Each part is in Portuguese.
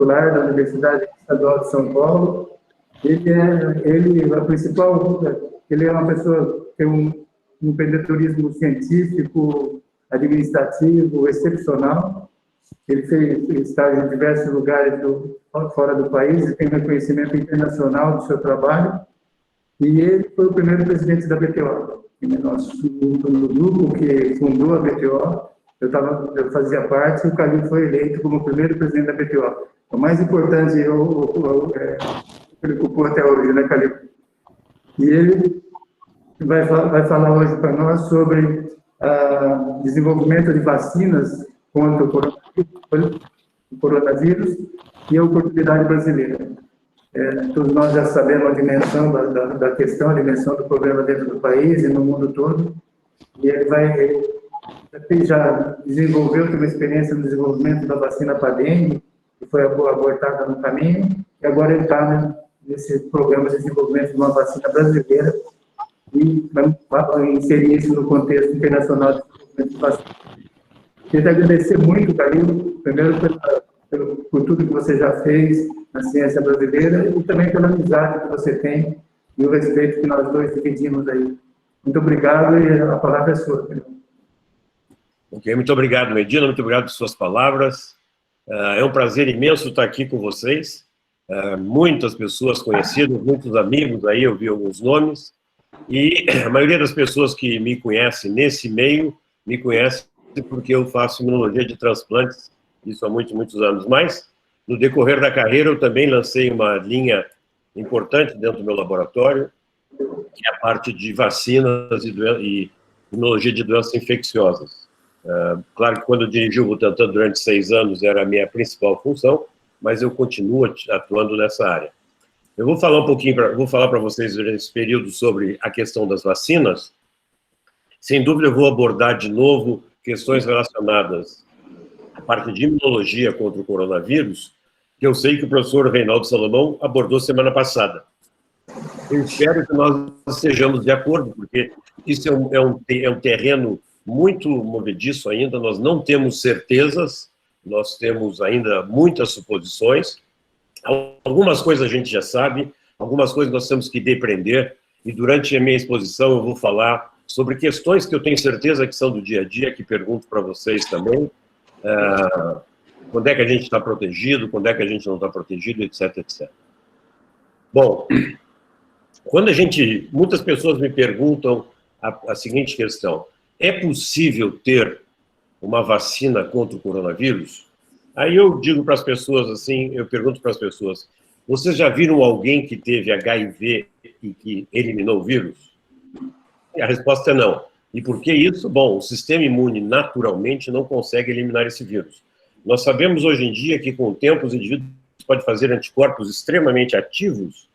titular da Universidade Estadual de São Paulo. Ele é uma pessoa que tem um empreendedorismo científico, administrativo excepcional. Ele fez estágio em diversos lugares fora do país e tem reconhecimento internacional do seu trabalho. E ele foi o primeiro presidente da BTO. No grupo que fundou a BTO, eu fazia parte, e o Calil foi eleito como o primeiro presidente da BTO. O mais importante ele ocupou até hoje, né, Calil? E ele vai falar hoje para nós sobre desenvolvimento de vacinas contra o coronavírus e a oportunidade brasileira. Todos nós já sabemos a dimensão da questão, a dimensão do problema dentro do país e no mundo todo, e ele já desenvolveu, teve uma experiência no desenvolvimento da vacina para dengue, que foi abortada no caminho, e agora ele está nesse programa de desenvolvimento de uma vacina brasileira e vai inserir isso no contexto internacional de desenvolvimento de vacina. Queria agradecer muito, Calil, primeiro por tudo que você já fez na ciência brasileira e também pela amizade que você tem e o respeito que nós dois dividimos aí. Muito obrigado e a palavra é sua, Calil. Ok, muito obrigado, Medina, muito obrigado por suas palavras. É um prazer imenso estar aqui com vocês. Muitas pessoas conhecidas, muitos amigos aí, eu vi alguns nomes, e a maioria das pessoas que me conhecem nesse meio, me conhecem porque eu faço imunologia de transplantes, isso há muitos anos. Mas, no decorrer da carreira, eu também lancei uma linha importante dentro do meu laboratório, que é a parte de vacinas e imunologia de doenças infecciosas. Claro que quando eu dirigi o Butantan durante 6 anos era a minha principal função, mas eu continuo atuando nessa área. Eu vou falar vou falar para vocês nesse período sobre a questão das vacinas. Sem dúvida eu vou abordar de novo questões relacionadas à parte de imunologia contra o coronavírus, que eu sei que o professor Reinaldo Salomão abordou semana passada. Eu espero que nós estejamos de acordo, porque isso é um terreno muito movediço ainda, nós não temos certezas, nós temos ainda muitas suposições. Algumas coisas a gente já sabe, algumas coisas nós temos que depreender, e durante a minha exposição eu vou falar sobre questões que eu tenho certeza que são do dia a dia, que pergunto para vocês também, quando é que a gente está protegido, quando é que a gente não está protegido, etc, etc. Bom, muitas pessoas me perguntam a seguinte questão: é possível ter uma vacina contra o coronavírus? Aí eu digo para as pessoas assim, eu pergunto para as pessoas, vocês já viram alguém que teve HIV e que eliminou o vírus? E a resposta é não. E por que isso? Bom, o sistema imune naturalmente não consegue eliminar esse vírus. Nós sabemos hoje em dia que com o tempo os indivíduos podem fazer anticorpos extremamente ativos,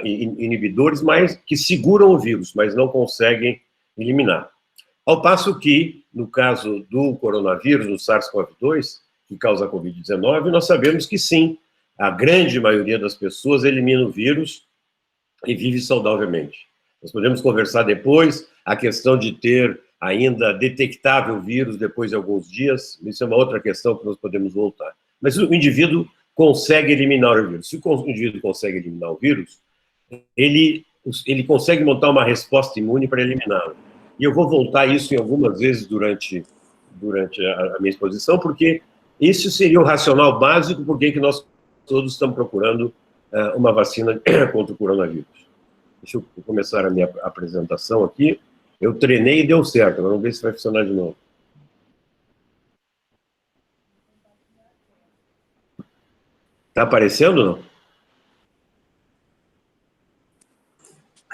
inibidores, mas que seguram o vírus, mas não conseguem eliminar. Ao passo que, no caso do coronavírus, do SARS-CoV-2, que causa a Covid-19, nós sabemos que sim, a grande maioria das pessoas elimina o vírus e vive saudavelmente. Nós podemos conversar depois a questão de ter ainda detectável o vírus depois de alguns dias, isso é uma outra questão que nós podemos voltar. Mas o indivíduo consegue eliminar o vírus. Se o indivíduo consegue eliminar o vírus, ele consegue montar uma resposta imune para eliminá-lo. E eu vou voltar a isso em algumas vezes durante a minha exposição, porque isso seria o racional básico por que nós todos estamos procurando uma vacina contra o coronavírus. Deixa eu começar a minha apresentação aqui. Eu treinei e deu certo, vamos ver se vai funcionar de novo. Está aparecendo ou não?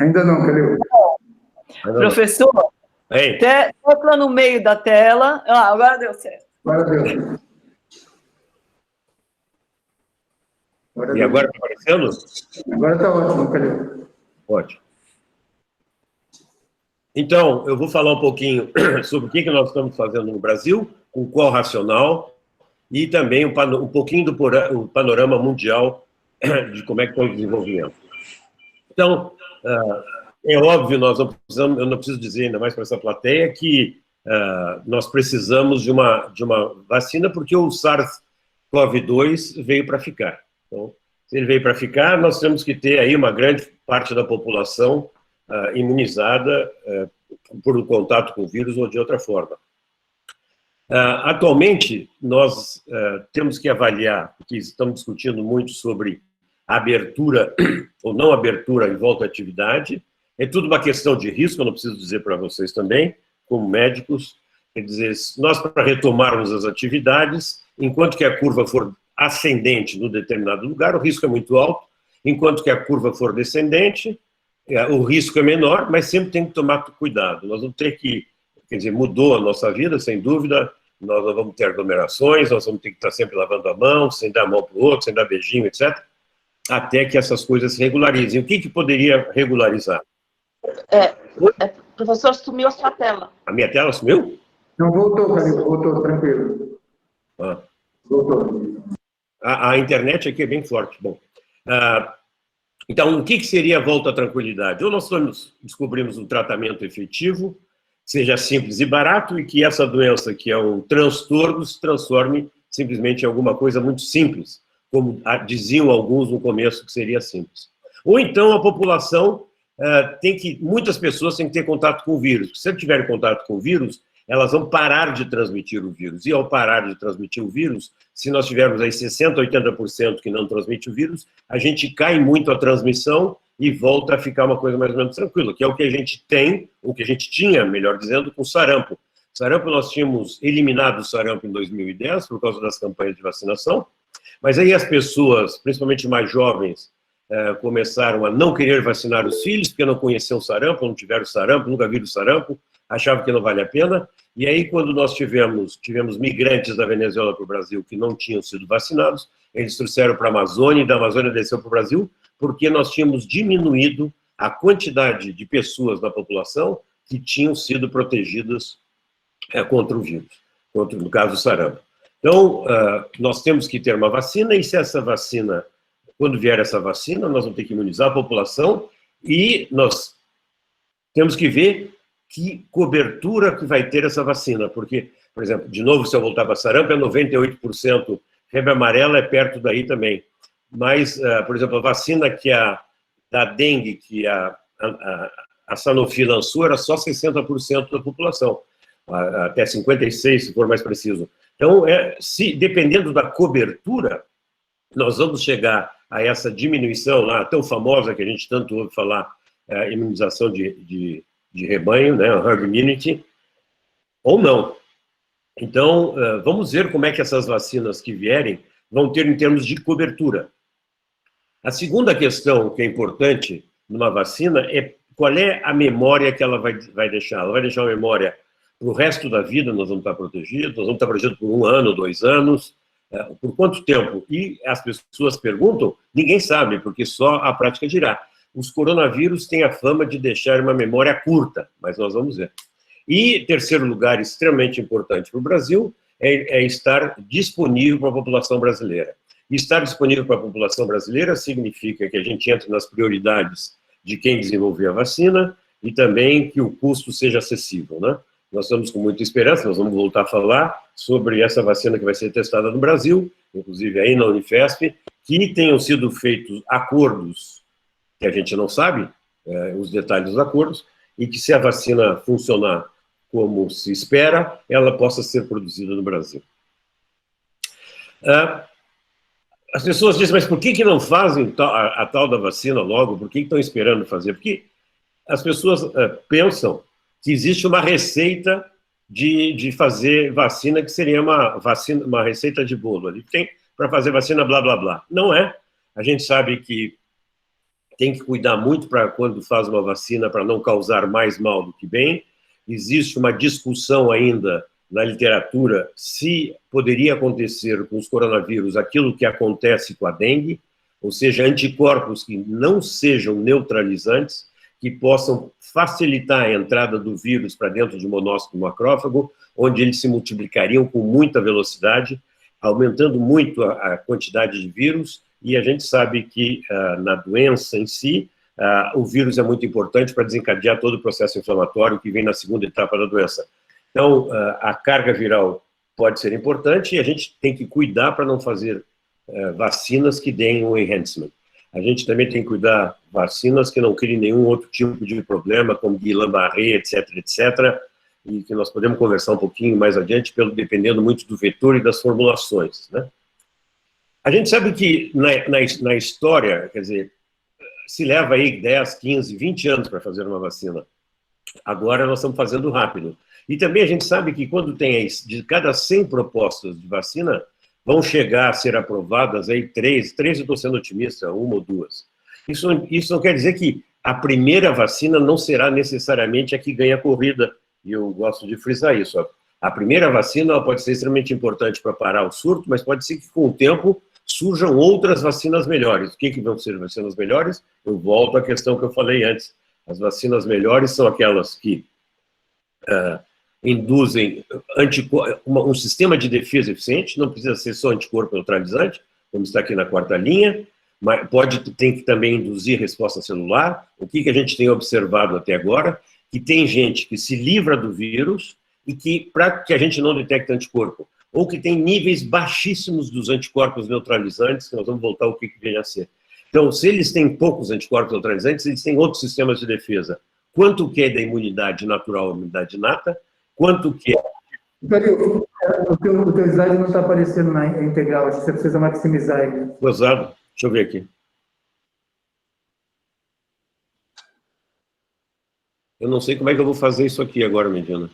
Ainda não, Calil. Professor, tecla no meio da tela. Agora deu certo. Agora deu. E agora está aparecendo? Agora está ótimo, Calil. Ótimo. Então, eu vou falar um pouquinho sobre o que nós estamos fazendo no Brasil, com qual racional, e também um pouquinho do panorama mundial de como é que está o desenvolvimento. Então, é óbvio, eu não preciso dizer ainda mais para essa plateia que nós precisamos de uma vacina, porque o SARS COVID-2 veio para ficar. Então, se ele veio para ficar, nós temos que ter aí uma grande parte da população imunizada por um contato com o vírus ou de outra forma. Atualmente, nós temos que avaliar, porque estamos discutindo muito sobre abertura ou não abertura em volta à atividade. É tudo uma questão de risco, eu não preciso dizer para vocês também, como médicos. Quer dizer, nós, para retomarmos as atividades, enquanto que a curva for ascendente num determinado lugar, o risco é muito alto, enquanto que a curva for descendente, o risco é menor, mas sempre tem que tomar cuidado. Nós vamos ter que, quer dizer, mudou a nossa vida, sem dúvida, nós não vamos ter aglomerações, nós vamos ter que estar sempre lavando a mão, sem dar a mão para o outro, sem dar beijinho, etc., até que essas coisas se regularizem. O que poderia regularizar? Professor, sumiu a sua tela. A minha tela sumiu? Não, voltou, tranquilo. Voltou. A internet aqui é bem forte. Bom, então, o que seria a volta à tranquilidade? Ou nós descobrimos um tratamento efetivo, seja simples e barato, e que essa doença, que é um transtorno, se transforme simplesmente em alguma coisa muito simples, como diziam alguns no começo que seria simples. Ou então a população muitas pessoas têm que ter contato com o vírus. Se tiverem contato com o vírus, elas vão parar de transmitir o vírus. E ao parar de transmitir o vírus, se nós tivermos aí 60%, 80% que não transmite o vírus, a gente cai muito a transmissão e volta a ficar uma coisa mais ou menos tranquila, que é o que a gente tem, o que a gente tinha, melhor dizendo, com o sarampo. Sarampo, nós tínhamos eliminado o sarampo em 2010 por causa das campanhas de vacinação, mas aí as pessoas, principalmente mais jovens, começaram a não querer vacinar os filhos, porque não conheciam o sarampo, não tiveram sarampo, nunca viram sarampo, achavam que não vale a pena. E aí, quando nós tivemos migrantes da Venezuela para o Brasil que não tinham sido vacinados, eles trouxeram para a Amazônia, e da Amazônia desceu para o Brasil, porque nós tínhamos diminuído a quantidade de pessoas da população que tinham sido protegidas contra o vírus, no caso do sarampo. Então, nós temos que ter uma vacina, e se essa vacina, quando vier essa vacina, nós vamos ter que imunizar a população, e nós temos que ver que cobertura que vai ter essa vacina, porque, por exemplo, de novo, se eu voltar para sarampo, é 98%, febre amarela é perto daí também, mas, por exemplo, a vacina da dengue, que a Sanofi lançou, era só 60% da população, até 56%, se for mais preciso. Então, dependendo da cobertura, nós vamos chegar a essa diminuição lá, tão famosa que a gente tanto ouve falar, imunização de rebanho, né, herd immunity, ou não. Então, vamos ver como é que essas vacinas que vierem vão ter em termos de cobertura. A segunda questão que é importante numa vacina é qual é a memória que ela vai deixar. Ela vai deixar uma memória para o resto da vida, nós vamos estar protegidos, nós vamos estar protegidos por 1 ano, 2 anos, por quanto tempo? E as pessoas perguntam, ninguém sabe, porque só a prática dirá. Os coronavírus têm a fama de deixar uma memória curta, mas nós vamos ver. E, terceiro lugar, extremamente importante para o Brasil, é estar disponível para a população brasileira. E estar disponível para a população brasileira significa que a gente entra nas prioridades de quem desenvolver a vacina e também que o custo seja acessível, né? Nós estamos com muita esperança, nós vamos voltar a falar sobre essa vacina que vai ser testada no Brasil, inclusive aí na Unifesp, que tenham sido feitos acordos que a gente não sabe os detalhes dos acordos, e que se a vacina funcionar como se espera, ela possa ser produzida no Brasil. As pessoas dizem, mas por que não fazem a tal da vacina logo? Por que estão esperando fazer? Porque as pessoas pensam que existe uma receita de fazer vacina, que seria uma receita de bolo. Ali tem para fazer vacina, blá, blá, blá. Não é. A gente sabe que tem que cuidar muito para quando faz uma vacina para não causar mais mal do que bem. Existe uma discussão ainda na literatura se poderia acontecer com os coronavírus aquilo que acontece com a dengue, ou seja, anticorpos que não sejam neutralizantes, que possam facilitar a entrada do vírus para dentro de monócito macrófago, onde eles se multiplicariam com muita velocidade, aumentando muito a quantidade de vírus. E a gente sabe que na doença em si, o vírus é muito importante para desencadear todo o processo inflamatório que vem na segunda etapa da doença. Então, a carga viral pode ser importante e a gente tem que cuidar para não fazer vacinas que deem um enhancement. A gente também tem que cuidar vacinas que não criem nenhum outro tipo de problema, como Guillain-Barré, etc., etc., e que nós podemos conversar um pouquinho mais adiante, dependendo muito do vetor e das formulações, né? A gente sabe que na história, quer dizer, se leva aí 10, 15, 20 anos para fazer uma vacina. Agora nós estamos fazendo rápido. E também a gente sabe que quando tem de cada 100 propostas de vacina, vão chegar a ser aprovadas aí 3 eu estou sendo otimista, 1 ou 2. Isso não quer dizer que a primeira vacina não será necessariamente a que ganha a corrida, e eu gosto de frisar isso. A primeira vacina ela pode ser extremamente importante para parar o surto, mas pode ser que com o tempo surjam outras vacinas melhores. O que vão ser vacinas melhores? Eu volto à questão que eu falei antes. As vacinas melhores são aquelas que induzem um sistema de defesa eficiente, não precisa ser só anticorpo neutralizante, como está aqui na 4ª linha, mas tem que também induzir resposta celular. O que a gente tem observado até agora? Que tem gente que se livra do vírus e que, para que a gente não detecte anticorpo, ou que tem níveis baixíssimos dos anticorpos neutralizantes, que nós vamos voltar ao que vem a ser. Então, se eles têm poucos anticorpos neutralizantes, eles têm outros sistemas de defesa. Quanto que é da imunidade natural, imunidade inata, quanto que é... O teu slide não está aparecendo na integral, acho que você precisa maximizar ele. Gozado. Deixa eu ver aqui. Eu não sei como é que eu vou fazer isso aqui agora, Medina.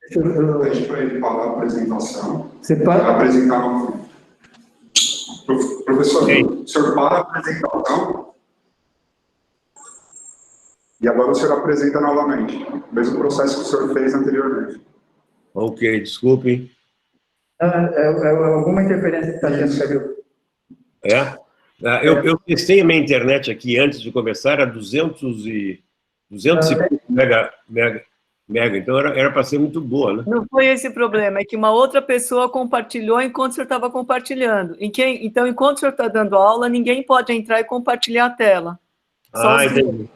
Pede para ele parar a apresentação. Você para? Apresentar novamente. Professor, o senhor para a apresentação e agora o senhor apresenta novamente. O mesmo processo que o senhor fez anteriormente. Ok, desculpe. Alguma interferência que está tendo, Calil? Eu testei a minha internet aqui antes de começar a 200 e pouco mega, então era para ser muito boa, né? Não foi esse o problema, é que uma outra pessoa compartilhou enquanto o senhor estava compartilhando. Então, enquanto o senhor está dando aula, ninguém pode entrar e compartilhar a tela. Entendi.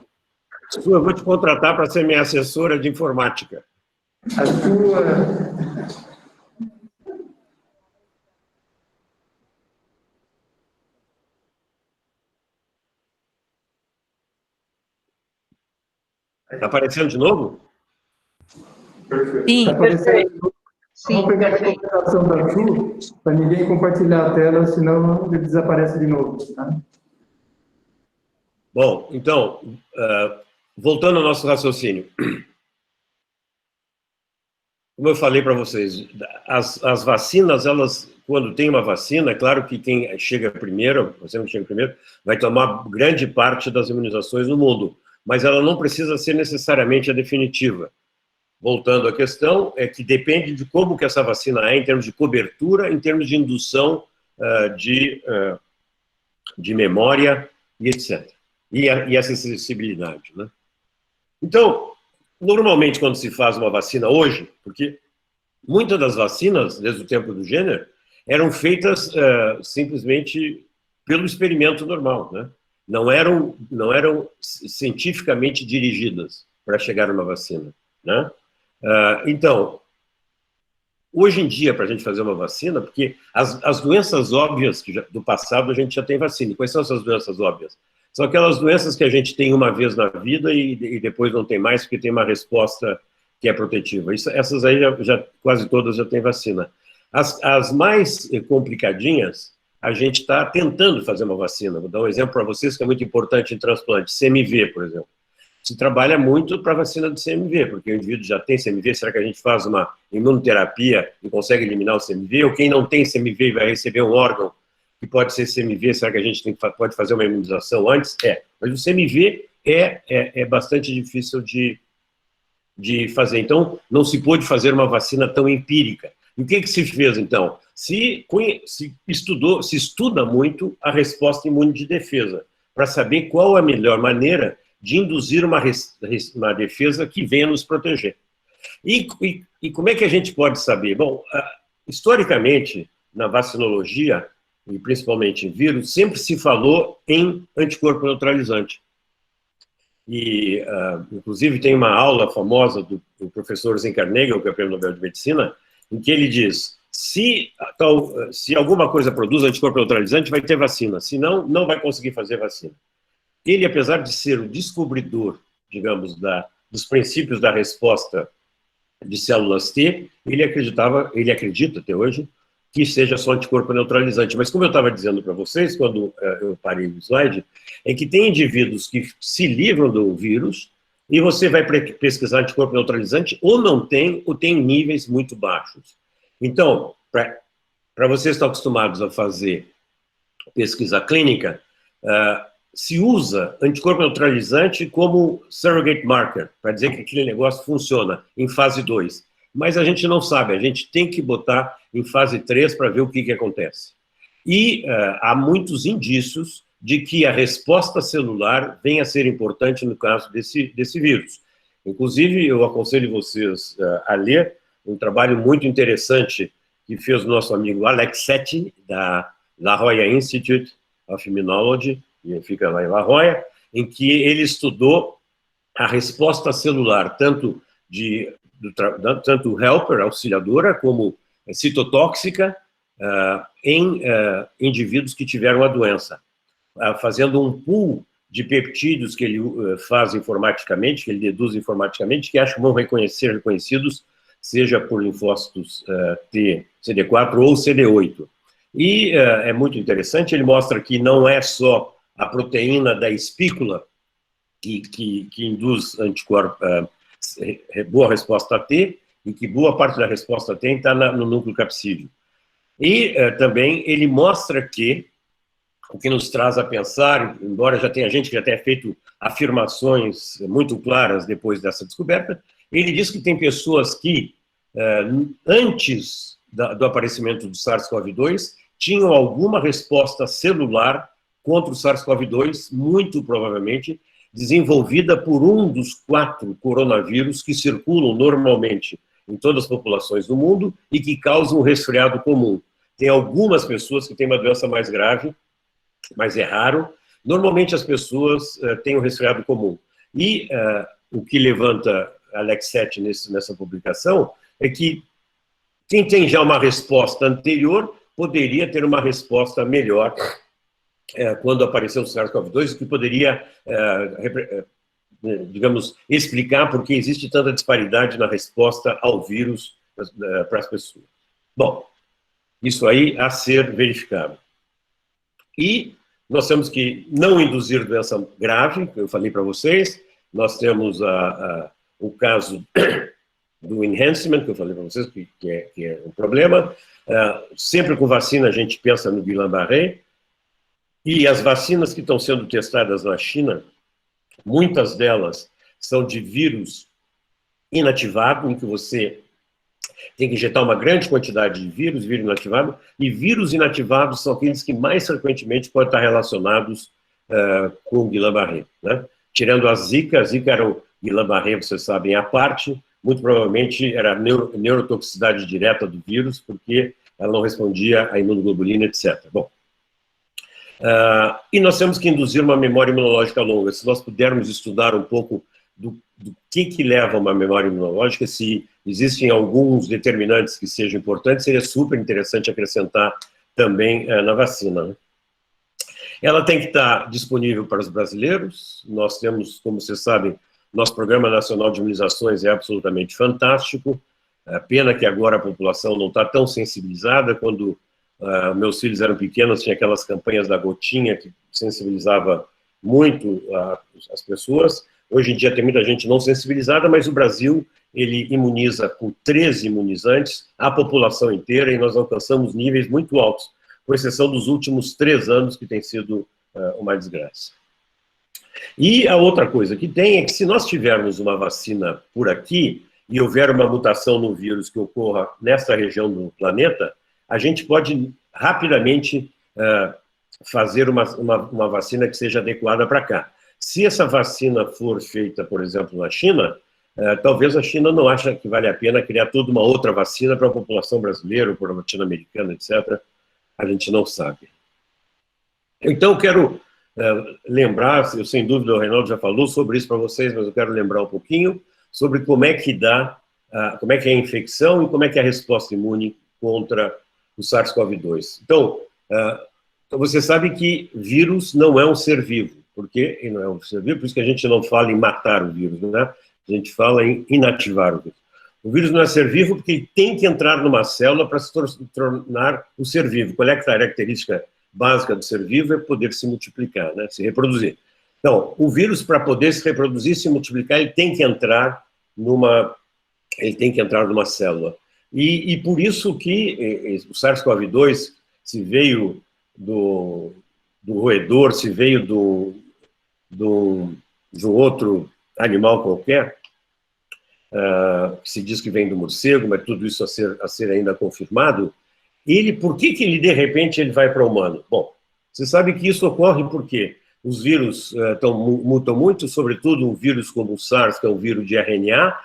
Eu vou te contratar para ser minha assessora de informática. A sua... Está aparecendo de novo? Perfeito. Sim, Tá perfeito. Vamos pegar a comunicação da Ju, para ninguém compartilhar a tela, senão ele desaparece de novo. Tá? Bom, então, voltando ao nosso raciocínio. Como eu falei para vocês, as vacinas, elas, quando tem uma vacina, é claro que quem chega primeiro, você que chega primeiro, vai tomar grande parte das imunizações no mundo, mas ela não precisa ser necessariamente a definitiva. Voltando à questão, é que depende de como que essa vacina é em termos de cobertura, em termos de indução de memória e etc. E essa acessibilidade, né? Então, normalmente quando se faz uma vacina hoje, porque muitas das vacinas, desde o tempo do Jenner, eram feitas simplesmente pelo experimento normal, né? Não eram cientificamente dirigidas para chegar a uma vacina, né? Então, hoje em dia, para a gente fazer uma vacina, porque as doenças óbvias do passado a gente já tem vacina. Quais são essas doenças óbvias? São aquelas doenças que a gente tem uma vez na vida e depois não tem mais, porque tem uma resposta que é protetiva. Essas aí quase todas já têm vacina. As mais complicadinhas, a gente está tentando fazer uma vacina. Vou dar um exemplo para vocês que é muito importante em transplante. CMV, por exemplo. Se trabalha muito para a vacina do CMV, porque o indivíduo já tem CMV, será que a gente faz uma imunoterapia e consegue eliminar o CMV? Ou quem não tem CMV e vai receber um órgão que pode ser CMV, será que a gente pode fazer uma imunização antes? Mas o CMV é bastante difícil de fazer. Então, não se pôde fazer uma vacina tão empírica. E o que se fez, então? Se estuda muito a resposta imune de defesa, para saber qual a melhor maneira de induzir uma defesa que venha nos proteger. E como é que a gente pode saber? Bom, historicamente, na vacinologia, e principalmente em vírus, sempre se falou em anticorpo neutralizante. E, inclusive, tem uma aula famosa do professor Zenkarnagel, que é o Prêmio Nobel de Medicina, em que ele diz, se alguma coisa produz anticorpo neutralizante, vai ter vacina, senão não vai conseguir fazer vacina. Ele, apesar de ser o descobridor, digamos, dos princípios da resposta de células T, ele acredita até hoje, que seja só anticorpo neutralizante. Mas como eu estava dizendo para vocês, quando eu parei o slide, é que tem indivíduos que se livram do vírus e você vai pesquisar anticorpo neutralizante ou não tem, ou tem níveis muito baixos. Então, para vocês que estão acostumados a fazer pesquisa clínica, se usa anticorpo neutralizante como surrogate marker, para dizer que aquele negócio funciona em fase 2. Mas a gente não sabe, a gente tem que botar em fase 3 para ver o que acontece. E há muitos indícios de que a resposta celular venha a ser importante no caso desse vírus. Inclusive, eu aconselho vocês a ler um trabalho muito interessante que fez o nosso amigo Alex Setti, da La Jolla Institute of Immunology, e fica lá em La Jolla, em que ele estudou a resposta celular, tanto helper, auxiliadora, como citotóxica, em indivíduos que tiveram a doença, fazendo um pool de peptídeos que ele faz informaticamente, que ele deduz informaticamente, que acho que vão ser reconhecidos, seja por linfócitos T, CD4 ou CD8. E é muito interessante, ele mostra que não é só a proteína da espícula que induz anticorpo, boa resposta a T, e que boa parte da resposta a T está no núcleo capsídeo. E também ele mostra que, o que nos traz a pensar, embora já tenha gente que já tenha feito afirmações muito claras depois dessa descoberta, ele diz que tem pessoas que, antes do aparecimento do SARS-CoV-2, tinham alguma resposta celular contra o SARS-CoV-2, muito provavelmente desenvolvida por um dos 4 coronavírus que circulam normalmente em todas as populações do mundo e que causam um resfriado comum. Tem algumas pessoas que têm uma doença mais grave, mas é raro. Normalmente as pessoas têm um resfriado comum. E o que levanta Alex Setti nessa publicação é que quem tem já uma resposta anterior poderia ter uma resposta melhor quando apareceu o SARS-CoV-2, o que poderia, digamos, explicar por que existe tanta disparidade na resposta ao vírus para as pessoas. Bom, isso aí a ser verificado. E nós temos que não induzir doença grave, que eu falei para vocês. Nós temos o caso do enhancement, que eu falei para vocês, que é um problema. Sempre com vacina a gente pensa no Guillain-Barré. E as vacinas que estão sendo testadas na China, muitas delas são de vírus inativado, em que você tem que injetar uma grande quantidade de vírus inativado, e vírus inativados são aqueles que mais frequentemente podem estar relacionados com o Guillain-Barré, né? Tirando a Zika era o Guillain-Barré, vocês sabem, à parte, muito provavelmente era a neurotoxicidade direta do vírus, porque ela não respondia à imunoglobulina, etc. Bom, e nós temos que induzir uma memória imunológica longa. Se nós pudermos estudar um pouco do que leva a uma memória imunológica, se existem alguns determinantes que sejam importantes, seria super interessante acrescentar também na vacina, né? Ela tem que estar disponível para os brasileiros. Nós temos, como vocês sabem, nosso Programa Nacional de Imunizações é absolutamente fantástico. Pena que agora a população não está tão sensibilizada. Quando meus filhos eram pequenos, tinha aquelas campanhas da gotinha que sensibilizava muito as pessoas. Hoje em dia tem muita gente não sensibilizada, mas o Brasil, ele imuniza com 13 imunizantes a população inteira, e nós alcançamos níveis muito altos, com exceção dos últimos 3 anos, que tem sido uma desgraça. E a outra coisa que tem é que, se nós tivermos uma vacina por aqui, e houver uma mutação no vírus que ocorra nessa região do planeta, a gente pode rapidamente fazer uma vacina que seja adequada para cá. Se essa vacina for feita, por exemplo, na China, talvez a China não ache que vale a pena criar toda uma outra vacina para a população brasileira, ou para a latino-americana, etc. A gente não sabe. Então, eu quero lembrar, sem dúvida o Reinaldo já falou sobre isso para vocês, mas eu quero lembrar um pouquinho sobre como é que dá como é que é a infecção e como é que é a resposta imune contra o SARS-CoV-2. Então, você sabe que vírus não é um ser vivo. Por quê? Ele não é um ser vivo, por isso que a gente não fala em matar o vírus, né? A gente fala em inativar o vírus. O vírus não é ser vivo porque ele tem que entrar numa célula para se tornar um ser vivo. Qual é a característica básica do ser vivo? É poder se multiplicar, né? Se reproduzir. Então, o vírus, para poder se reproduzir, se multiplicar, ele tem que entrar numa célula. E por isso que o SARS-CoV-2, se veio do roedor, se veio de um outro animal qualquer, que se diz que vem do morcego, mas tudo isso a ser ainda confirmado, por que ele, de repente, ele vai para o humano? Bom, você sabe que isso ocorre porque os vírus mutam muito, sobretudo um vírus como o SARS, que é um vírus de RNA,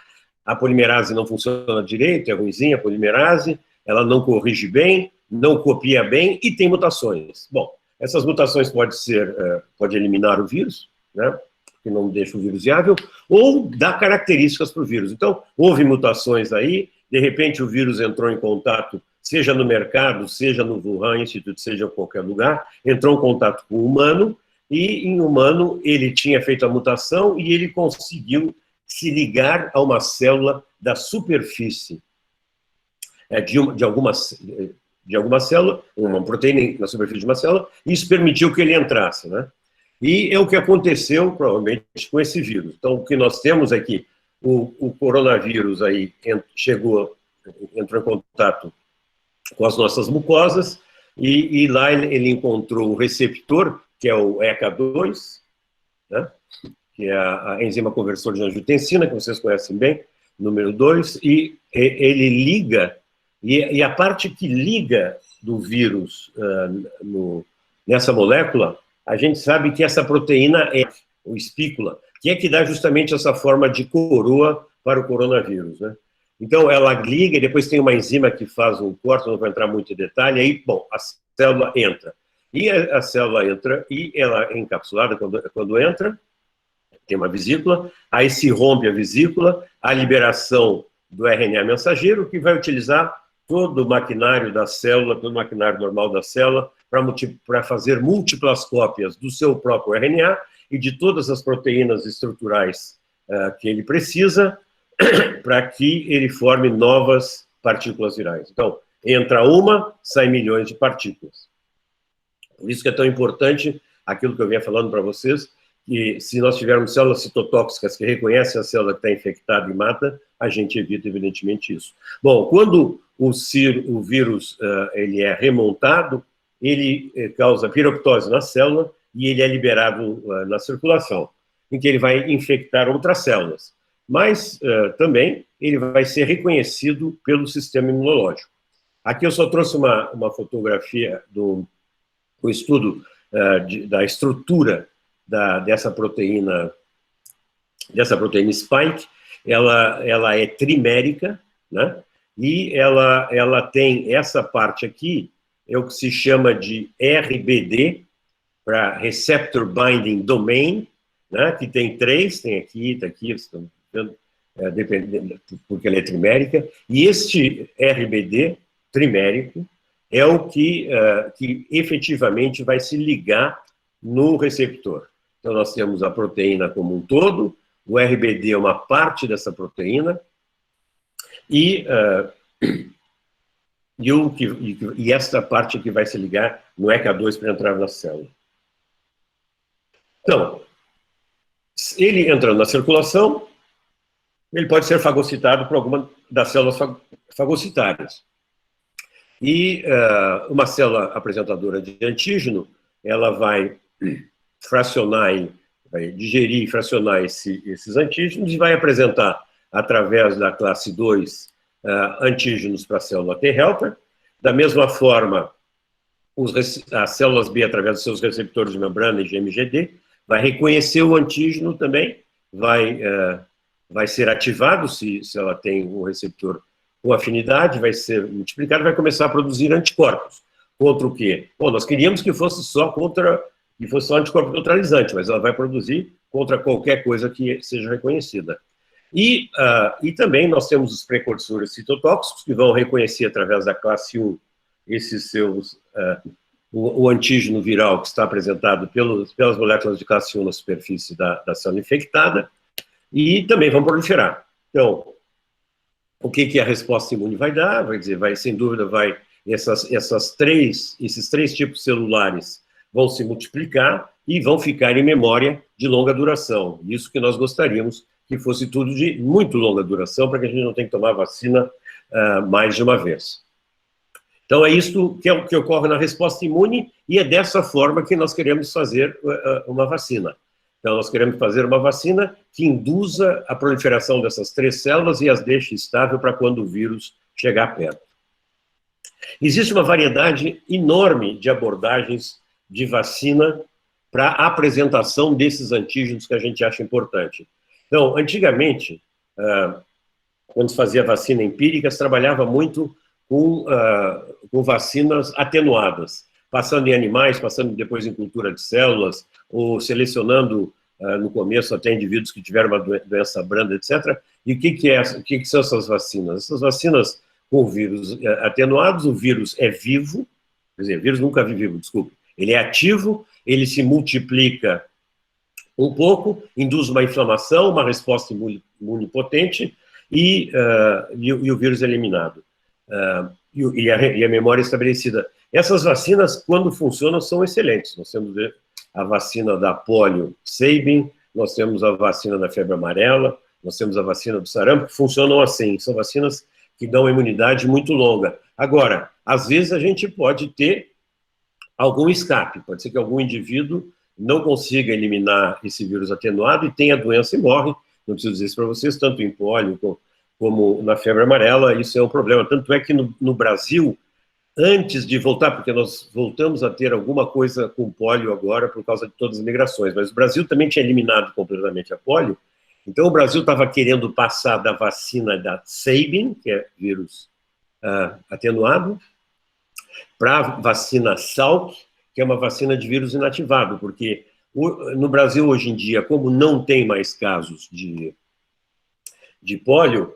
a polimerase não funciona direito, é ruimzinha a polimerase, ela não corrige bem, não copia bem e tem mutações. Bom, essas mutações pode eliminar o vírus, né, que não deixa o vírus viável, ou dar características para o vírus. Então, houve mutações aí, de repente o vírus entrou em contato, seja no mercado, seja no Wuhan Institute, seja em qualquer lugar, entrou em contato com o humano, e em humano ele tinha feito a mutação e ele conseguiu se ligar a uma célula da superfície de alguma célula, uma proteína na superfície de uma célula, e isso permitiu que ele entrasse, né? E é o que aconteceu, provavelmente, com esse vírus. Então, o que nós temos é que o coronavírus aí entrou em contato com as nossas mucosas, e lá ele encontrou o receptor, que é o ECA2, né? Que é a enzima conversora de angiotensina, que vocês conhecem bem, número 2, e ele liga, e a parte que liga do vírus nessa molécula, a gente sabe que essa proteína é o espícula, que é que dá justamente essa forma de coroa para o coronavírus, né? Então, ela liga, e depois tem uma enzima que faz um corte, não vou entrar muito em detalhe, aí, bom, a célula entra. E a célula entra, e ela é encapsulada quando entra, tem uma vesícula, aí se rompe a vesícula, a liberação do RNA mensageiro, que vai utilizar todo o maquinário da célula, todo o maquinário normal da célula, para fazer múltiplas cópias do seu próprio RNA e de todas as proteínas estruturais que ele precisa, para que ele forme novas partículas virais. Então, entra uma, sai milhões de partículas. Por isso que é tão importante aquilo que eu vinha falando para vocês, que se nós tivermos células citotóxicas que reconhecem a célula que está infectada e mata, a gente evita, evidentemente, isso. Bom, quando o vírus ele é remontado, ele causa piroptose na célula e ele é liberado na circulação, em que ele vai infectar outras células. Mas também ele vai ser reconhecido pelo sistema imunológico. Aqui eu só trouxe uma fotografia do estudo da estrutura dessa proteína spike. Ela é trimérica, né? E ela tem essa parte aqui, é o que se chama de RBD, para Receptor Binding Domain, né? Que tem 3, tem aqui, está aqui, vocês estão vendo, porque ela é trimérica, e este RBD trimérico é o que efetivamente vai se ligar no receptor. Então, nós temos a proteína como um todo, o RBD é uma parte dessa proteína, e esta parte que vai se ligar no ECA2 para entrar na célula. Então, ele entrando na circulação, ele pode ser fagocitado por alguma das células fagocitárias. E uma célula apresentadora de antígeno, ela vai fracionar, vai digerir e fracionar esses antígenos e vai apresentar, através da classe 2, antígenos para a célula T helper. Da mesma forma, as células B, através dos seus receptores de membrana e GMGD, vai reconhecer o antígeno também, vai ser ativado, se ela tem um receptor com afinidade, vai ser multiplicado, vai começar a produzir anticorpos. Contra o quê? Bom, nós queríamos que fosse só anticorpo neutralizante, mas ela vai produzir contra qualquer coisa que seja reconhecida. E também nós temos os precursores citotóxicos, que vão reconhecer através da classe 1 esses seus, o antígeno viral que está apresentado pelas moléculas de classe 1 na superfície da célula infectada, e também vão proliferar. Então, o que a resposta imune vai dar? Vai dizer, sem dúvida, esses três tipos celulares vão se multiplicar e vão ficar em memória de longa duração. Isso que nós gostaríamos que fosse tudo de muito longa duração, para que a gente não tenha que tomar vacina mais de uma vez. Então, é isso que ocorre na resposta imune, e é dessa forma que nós queremos fazer uma vacina. Então, nós queremos fazer uma vacina que induza a proliferação dessas três células e as deixe estável para quando o vírus chegar perto. Existe uma variedade enorme de abordagens de vacina para a apresentação desses antígenos que a gente acha importante. Então, antigamente, quando se fazia vacina empírica, se trabalhava muito com vacinas atenuadas, passando em animais, passando depois em cultura de células, ou selecionando, no começo, até indivíduos que tiveram uma doença branda, etc. E o que são essas vacinas? Essas vacinas com vírus atenuados, o vírus é vivo, quer dizer, o vírus nunca vive, desculpe, ele é ativo, ele se multiplica um pouco, induz uma inflamação, uma resposta imune potente, e o vírus é eliminado. E a memória estabelecida. Essas vacinas, quando funcionam, são excelentes. Nós temos a vacina da polio Sabin, nós temos a vacina da febre amarela, nós temos a vacina do sarampo, que funcionam assim. São vacinas que dão uma imunidade muito longa. Agora, às vezes a gente pode ter algum escape. Pode ser que algum indivíduo não consiga eliminar esse vírus atenuado e tenha a doença e morre. Não preciso dizer isso para vocês, tanto em polio como na febre amarela, isso é um problema. Tanto é que no Brasil, antes de voltar, porque nós voltamos a ter alguma coisa com polio agora por causa de todas as migrações, mas o Brasil também tinha eliminado completamente a polio, então o Brasil estava querendo passar da vacina da Sabin, que é vírus atenuado, para a vacina Salk, que é uma vacina de vírus inativado, porque no Brasil hoje em dia, como não tem mais casos de polio,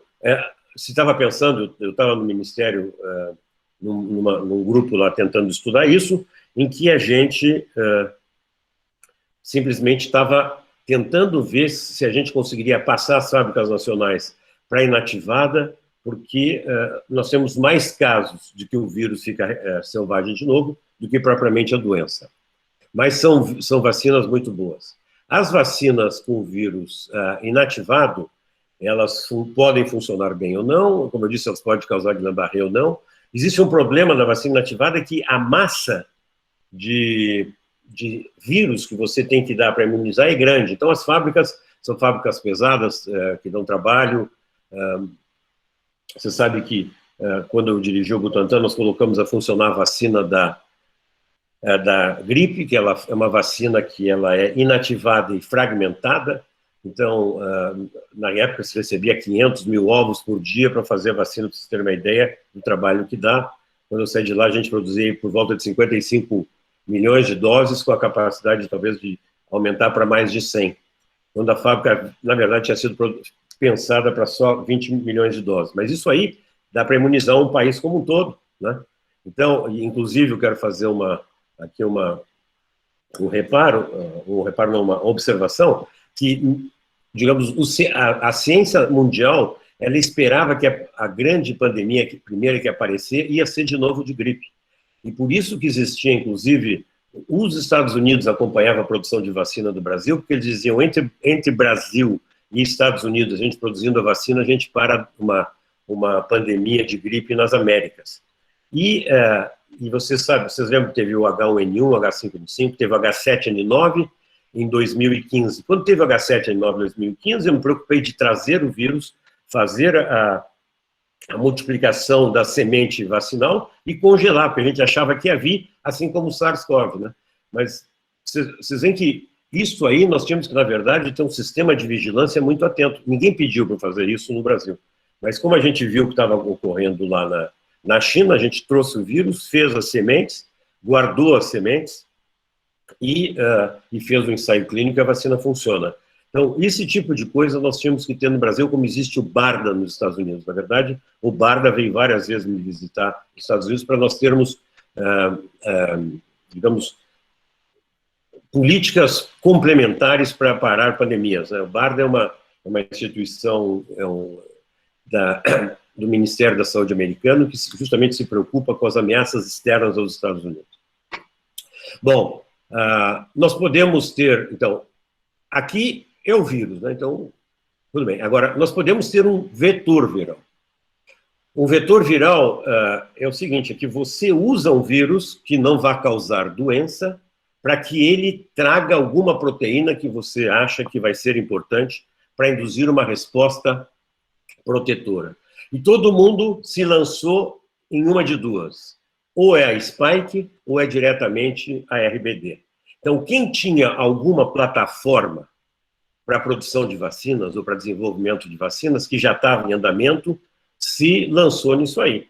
se estava pensando, eu estava no Ministério, num grupo lá tentando estudar isso, em que a gente simplesmente estava tentando ver se a gente conseguiria passar as fábricas nacionais para inativada, porque nós temos mais casos de que o vírus fica selvagem de novo do que propriamente a doença. Mas são vacinas muito boas. As vacinas com vírus inativado, elas podem funcionar bem ou não, como eu disse, elas podem causar Guillain-Barré ou não. Existe um problema na vacina inativada, que a massa de vírus que você tem que dar para imunizar é grande. Então, as fábricas são fábricas pesadas, que dão trabalho. Você sabe que, quando eu dirigi o Butantan, nós colocamos a funcionar a vacina da gripe, que ela é uma vacina que ela é inativada e fragmentada. Então, na época, se recebia 500 mil ovos por dia para fazer a vacina, para vocês terem uma ideia do trabalho que dá. Quando eu saí de lá, a gente produzia por volta de 55 milhões de doses, com a capacidade, talvez, de aumentar para mais de 100. Quando a fábrica, na verdade, tinha sido pensada para só 20 milhões de doses. Mas isso aí dá para imunizar um país como um todo, né? Então, inclusive, eu quero fazer uma observação, que, digamos, a ciência mundial, ela esperava que a grande pandemia, primeira que aparecer, ia ser de novo de gripe. E por isso que existia, inclusive, os Estados Unidos acompanhavam a produção de vacina do Brasil, porque eles diziam, entre Brasil e Estados Unidos, a gente produzindo a vacina, a gente para uma pandemia de gripe nas Américas. E vocês lembram que teve o H1N1, H5N5, teve o H7N9 em 2015. Quando teve o H7N9 em 2015, eu me preocupei de trazer o vírus, fazer a multiplicação da semente vacinal e congelar, porque a gente achava que ia vir, assim como o SARS-CoV, né? Mas vocês veem que isso aí nós tínhamos que, na verdade, ter um sistema de vigilância muito atento. Ninguém pediu para fazer isso no Brasil. Mas como a gente viu o que estava ocorrendo lá na China, a gente trouxe o vírus, fez as sementes, guardou as sementes e fez o ensaio clínico e a vacina funciona. Então, esse tipo de coisa nós tínhamos que ter no Brasil, como existe o BARDA nos Estados Unidos. Na verdade, o BARDA veio várias vezes me visitar nos Estados Unidos para nós termos, digamos, políticas complementares para parar pandemias, né? O BARDA é uma instituição do Ministério da Saúde americano que justamente se preocupa com as ameaças externas aos Estados Unidos. Bom, nós podemos ter, então, aqui é o vírus, né? Então, tudo bem. Agora, nós podemos ter um vetor viral. Um vetor viral é o seguinte, é que você usa um vírus que não vai causar doença para que ele traga alguma proteína que você acha que vai ser importante para induzir uma resposta protetora. E todo mundo se lançou em uma de duas. Ou é a Spike, ou é diretamente a RBD. Então, quem tinha alguma plataforma para a produção de vacinas, ou para desenvolvimento de vacinas, que já estava em andamento, se lançou nisso aí.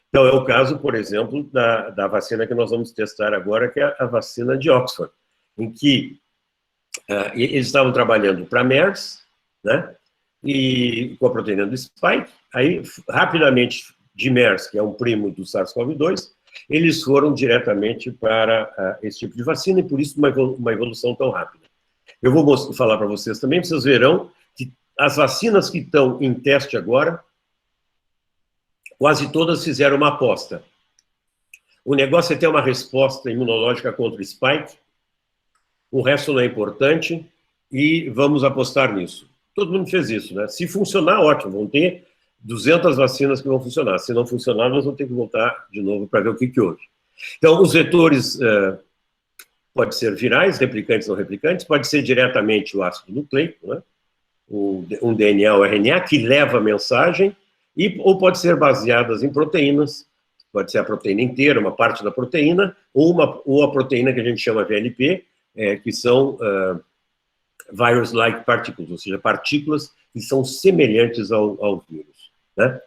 Então, é o caso, por exemplo, da vacina que nós vamos testar agora, que é a vacina de Oxford, em que eles estavam trabalhando para MERS, né, e com a proteína do Spike, aí, rapidamente, de MERS, que é um primo do SARS-CoV-2, eles foram diretamente para esse tipo de vacina, e por isso uma evolução tão rápida. Eu vou falar para vocês também, vocês verão que as vacinas que estão em teste agora, quase todas fizeram uma aposta. O negócio é ter uma resposta imunológica contra o Spike, o resto não é importante, e vamos apostar nisso. Todo mundo fez isso, né? Se funcionar, ótimo, vão ter 200 vacinas que vão funcionar. Se não funcionar, nós vamos ter que voltar de novo para ver o que houve. Então, os vetores pode ser virais, replicantes ou não replicantes, pode ser diretamente o ácido nucleico, né? Um DNA ou RNA, que leva a mensagem, ou pode ser baseadas em proteínas, pode ser a proteína inteira, uma parte da proteína, ou a proteína que a gente chama VLP, que são virus-like particles, ou seja, partículas que são semelhantes ao vírus, né?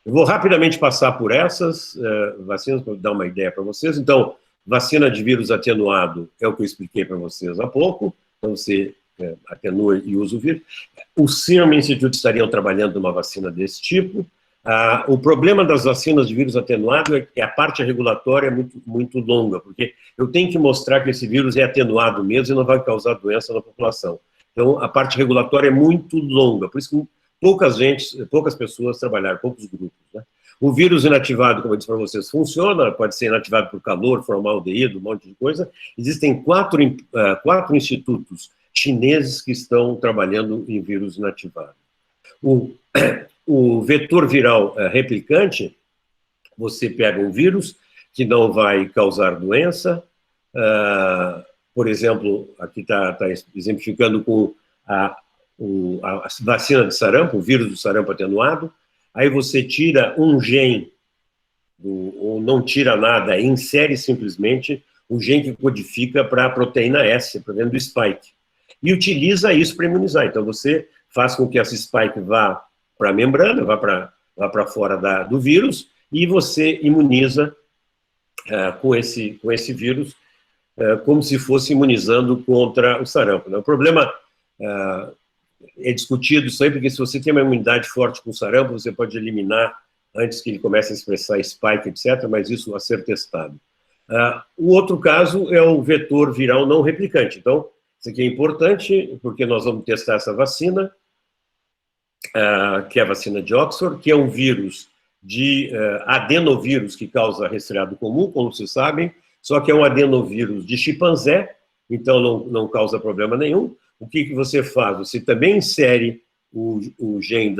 Eu vou rapidamente passar por essas vacinas, para dar uma ideia para vocês. Então, vacina de vírus atenuado é o que eu expliquei para vocês há pouco, então você atenua e usa o vírus. O Serum Institute estariam trabalhando numa vacina desse tipo. O problema das vacinas de vírus atenuado é que a parte regulatória é muito, muito longa, porque eu tenho que mostrar que esse vírus é atenuado mesmo e não vai causar doença na população. Então, a parte regulatória é muito longa, por isso que poucas pessoas trabalharam, poucos grupos, né? O vírus inativado, como eu disse para vocês, funciona, pode ser inativado por calor, formaldeído, um monte de coisa. Existem quatro institutos chineses que estão trabalhando em vírus inativado. O vetor viral replicante, você pega um vírus que não vai causar doença, por exemplo, aqui está exemplificando com a vacina de sarampo, o vírus do sarampo atenuado, aí você tira um gene, ou não tira nada, insere simplesmente o gene que codifica para a proteína S, para dentro do spike, e utiliza isso para imunizar. Então, você faz com que essa spike vá para a membrana, vá para fora do vírus, e você imuniza com esse vírus, como se fosse imunizando contra o sarampo, né? O problema é discutido isso aí, porque se você tem uma imunidade forte com o sarampo, você pode eliminar antes que ele comece a expressar spike, etc., mas isso a ser testado. O outro caso é o vetor viral não replicante. Então, isso aqui é importante, porque nós vamos testar essa vacina, que é a vacina de Oxford, que é um vírus de adenovírus que causa resfriado comum, como vocês sabem, só que é um adenovírus de chimpanzé, então não causa problema nenhum. O que você faz? Você também insere o gene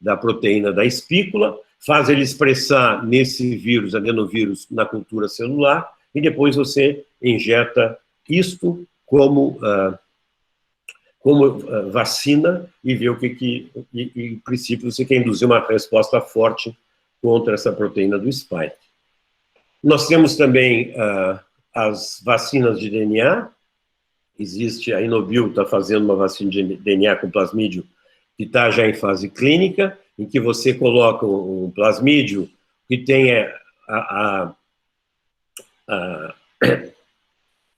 da proteína da espícula, faz ele expressar nesse vírus, adenovírus, na cultura celular, e depois você injeta isto como vacina e vê em princípio, você quer induzir uma resposta forte contra essa proteína do spike. Nós temos também as vacinas de DNA. Existe, a Inobil está fazendo uma vacina de DNA com plasmídio que está já em fase clínica, em que você coloca um plasmídio que tenha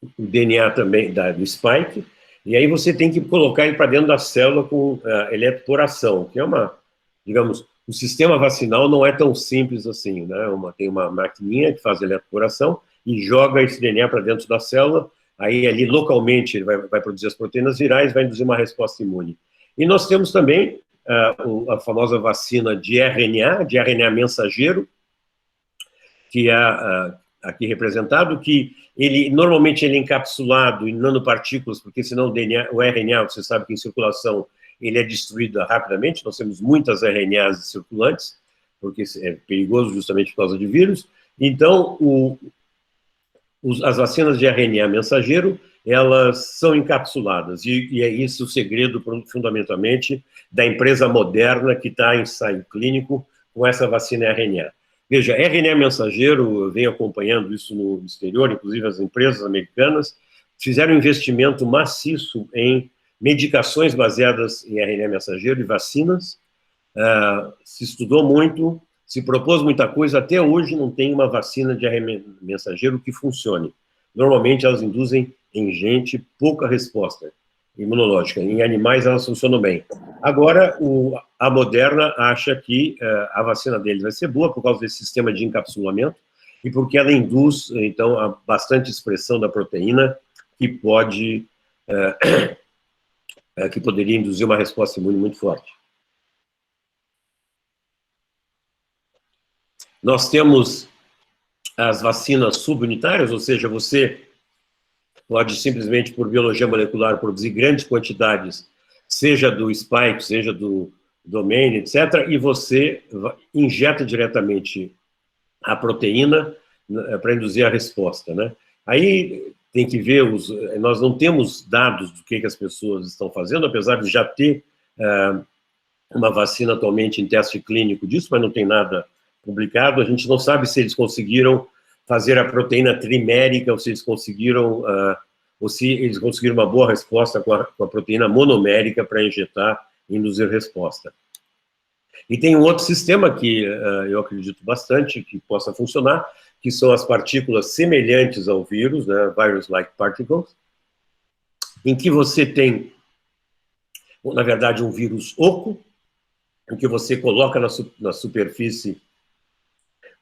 o DNA também do spike, E aí você tem que colocar ele para dentro da célula com eletroporação, que é digamos, o sistema vacinal não é tão simples assim, né? Tem uma maquininha que faz eletroporação e joga esse DNA para dentro da célula, aí ali localmente ele vai produzir as proteínas virais, vai induzir uma resposta imune. E nós temos também a famosa vacina de RNA mensageiro, que é aqui representado, que normalmente ele é encapsulado em nanopartículas, porque senão o RNA, você sabe que em circulação ele é destruído rapidamente, nós temos muitas RNAs circulantes, porque é perigoso justamente por causa de vírus. Então, as vacinas de RNA mensageiro, elas são encapsuladas, e é isso o segredo, fundamentalmente, da empresa Moderna, que está em ensaio clínico com essa vacina RNA. Veja, RNA mensageiro, eu venho acompanhando isso no exterior, inclusive as empresas americanas, fizeram um investimento maciço em medicações baseadas em RNA mensageiro e vacinas, se estudou muito, se propôs muita coisa, até hoje não tem uma vacina de RNA mensageiro que funcione. Normalmente elas induzem em gente pouca resposta imunológica, em animais elas funcionam bem. Agora, a Moderna acha que a vacina deles vai ser boa por causa desse sistema de encapsulamento e porque ela induz, então, a bastante expressão da proteína que poderia induzir uma resposta imune muito forte. Nós temos as vacinas subunitárias, ou seja, você pode simplesmente, por biologia molecular, produzir grandes quantidades, seja do spike, seja do domain, etc., e você injeta diretamente a proteína para induzir a resposta, né? Aí tem que ver, nós não temos dados do que as pessoas estão fazendo, apesar de já ter uma vacina atualmente em teste clínico disso, mas não tem nada publicado. A gente não sabe se eles conseguiram fazer a proteína trimérica, ou se eles conseguiram uma boa resposta com a proteína monomérica para injetar e induzir resposta. E tem um outro sistema que eu acredito bastante que possa funcionar, que são as partículas semelhantes ao vírus, né, virus-like particles, em que você tem, na verdade, um vírus oco, em que você coloca na superfície.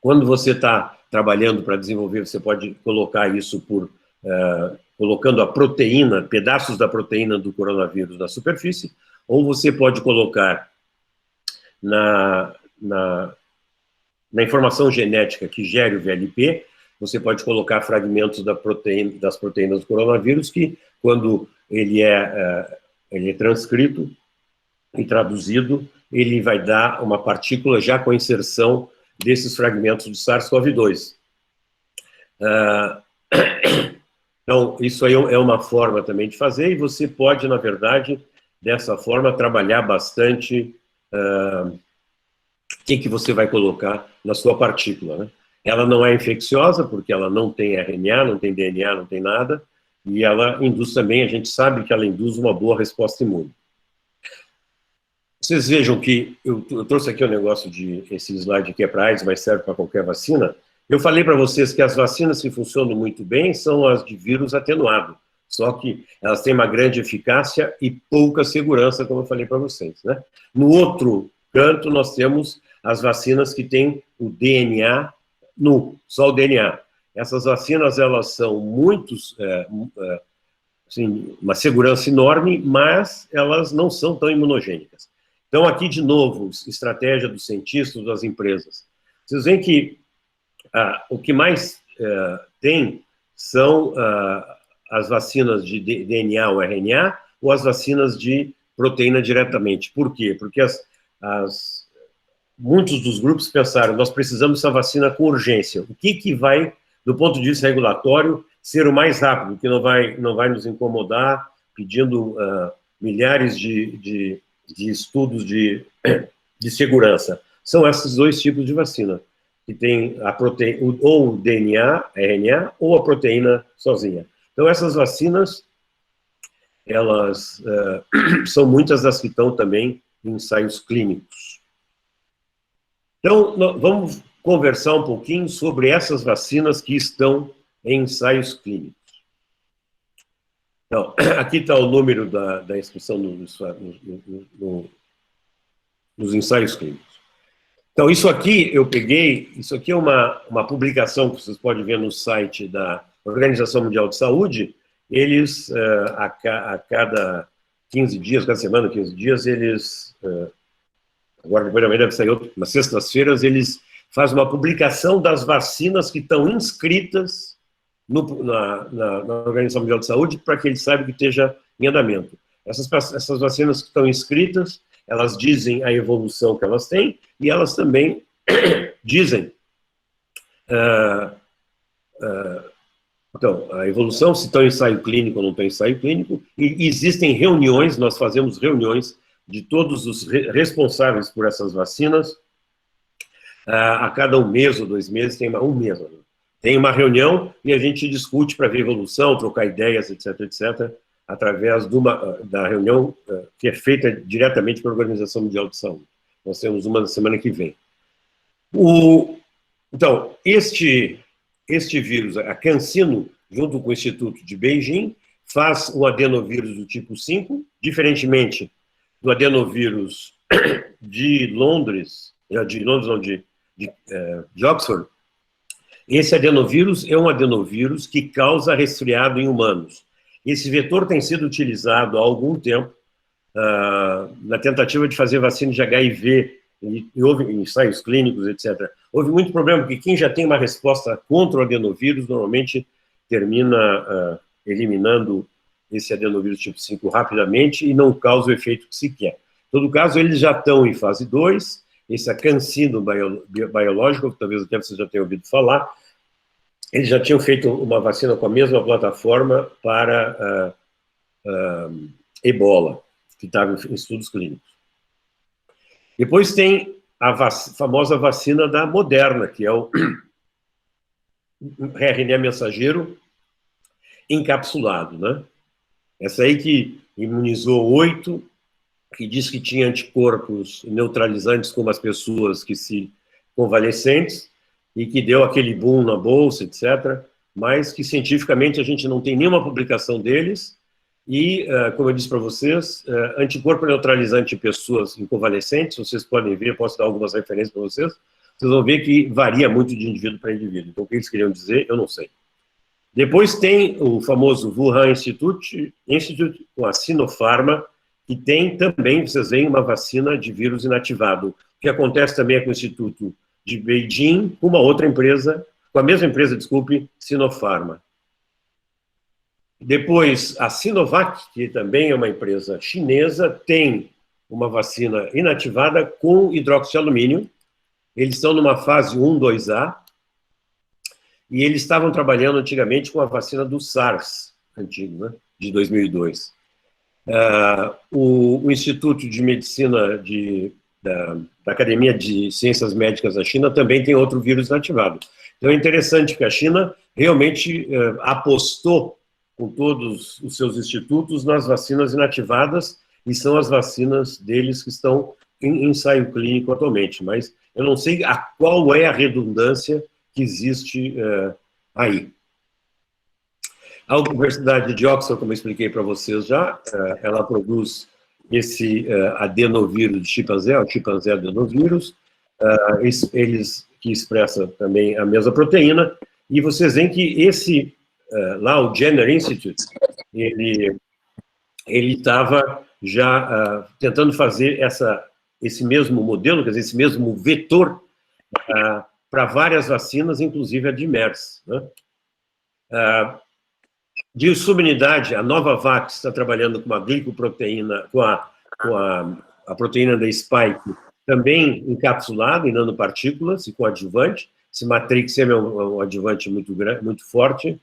Quando você está trabalhando para desenvolver, você pode colocar isso colocando a proteína, pedaços da proteína do coronavírus na superfície, ou você pode colocar na informação genética que gere o VLP, você pode colocar fragmentos das proteínas do coronavírus que, quando ele é transcrito e traduzido, ele vai dar uma partícula já com a inserção desses fragmentos de SARS-CoV-2. Então, isso aí é uma forma também de fazer, e você pode, na verdade, dessa forma, trabalhar bastante o que você vai colocar na sua partícula, né? Ela não é infecciosa, porque ela não tem RNA, não tem DNA, não tem nada, e ela induz também, a gente sabe que ela induz uma boa resposta imune. Vocês vejam que eu trouxe aqui um negócio esse slide aqui é para AIDS, mas serve para qualquer vacina. Eu falei para vocês que as vacinas que funcionam muito bem são as de vírus atenuado, só que elas têm uma grande eficácia e pouca segurança, como eu falei para vocês, né? No outro canto, nós temos as vacinas que têm o DNA só o DNA. Essas vacinas, elas são assim, uma segurança enorme, mas elas não são tão imunogênicas. Então, aqui, de novo, estratégia dos cientistas, das empresas. Vocês veem que o que mais tem são as vacinas de DNA ou RNA, ou as vacinas de proteína diretamente. Por quê? Porque muitos dos grupos pensaram, nós precisamos dessa vacina com urgência. O que vai, do ponto de vista regulatório, ser o mais rápido, que não vai nos incomodar, pedindo milhares de estudos de segurança. São esses dois tipos de vacina, que tem a proteína, ou o DNA, RNA, ou a proteína sozinha. Então, essas vacinas, elas são muitas das que estão também em ensaios clínicos. Então, vamos conversar um pouquinho sobre essas vacinas que estão em ensaios clínicos. Então, aqui está o número da inscrição nos ensaios clínicos. Então, isso aqui eu peguei, isso aqui é uma publicação que vocês podem ver no site da Organização Mundial de Saúde. Eles, a cada 15 dias, cada semana, 15 dias, eles, agora depois também deve sair outro, nas sextas-feiras, eles fazem uma publicação das vacinas que estão inscritas na Organização Mundial de Saúde, para que eles saibam que esteja em andamento. Essas vacinas que estão inscritas, elas dizem a evolução que elas têm, e elas também dizem então, a evolução, se estão em ensaio clínico ou não estão em ensaio clínico, e existem reuniões, nós fazemos reuniões de todos os responsáveis por essas vacinas, a cada 1 mês ou 2 meses, tem uma reunião e a gente discute para ver evolução, trocar ideias, etc., etc., através da reunião que é feita diretamente pela Organização Mundial de Saúde. Nós temos uma na semana que vem. Então, este vírus, a CanSino, junto com o Instituto de Beijing, faz um adenovírus do tipo 5, diferentemente do adenovírus de Londres, de Oxford. Esse adenovírus é um adenovírus que causa resfriado em humanos. Esse vetor tem sido utilizado há algum tempo na tentativa de fazer vacina de HIV, e houve ensaios clínicos, etc. Houve muito problema, porque quem já tem uma resposta contra o adenovírus, normalmente termina eliminando esse adenovírus tipo 5 rapidamente e não causa o efeito que se quer. Em todo caso, eles já estão em fase 2, esse CanSino biológico, talvez até você já tenha ouvido falar, eles já tinham feito uma vacina com a mesma plataforma para Ebola, que estava em estudos clínicos. Depois tem a famosa vacina da Moderna, que é o RNA mensageiro encapsulado, né? Essa aí que imunizou 8, que diz que tinha anticorpos neutralizantes como as pessoas convalescentes, e que deu aquele boom na bolsa, etc., mas que cientificamente a gente não tem nenhuma publicação deles, e, como eu disse para vocês, anticorpo neutralizante em pessoas convalescentes, vocês podem ver, posso dar algumas referências para vocês, vocês vão ver que varia muito de indivíduo para indivíduo. Então, o que eles queriam dizer, eu não sei. Depois tem o famoso Wuhan Institute com a Sinopharma, que tem também, vocês veem, uma vacina de vírus inativado. O que acontece também é com o Instituto de Beijing, com uma outra empresa, com a mesma empresa, desculpe, Sinopharma. Depois, a Sinovac, que também é uma empresa chinesa, tem uma vacina inativada com hidroxialumínio. Eles estão numa fase 1, 2A, e eles estavam trabalhando antigamente com a vacina do SARS, antigo, né, de 2002. O Instituto de Medicina da Academia de Ciências Médicas da China também tem outro vírus inativado. Então é interessante que a China realmente apostou com todos os seus institutos nas vacinas inativadas, e são as vacinas deles que estão em ensaio clínico atualmente, mas eu não sei qual é a redundância que existe aí. A Universidade de Oxford, como eu expliquei para vocês já, ela produz esse adenovírus de chimpanzé, o chimpanzé adenovírus, eles que expressa também a mesma proteína, e vocês veem que lá o Jenner Institute, ele estava já tentando fazer esse mesmo modelo, quer dizer, esse mesmo vetor para várias vacinas, inclusive a de MERS, né? De subunidade, a Novavax está trabalhando com uma glicoproteína, com a proteína da Spike, também encapsulada em nanopartículas e com adjuvante. Esse Matrix é um adjuvante muito forte,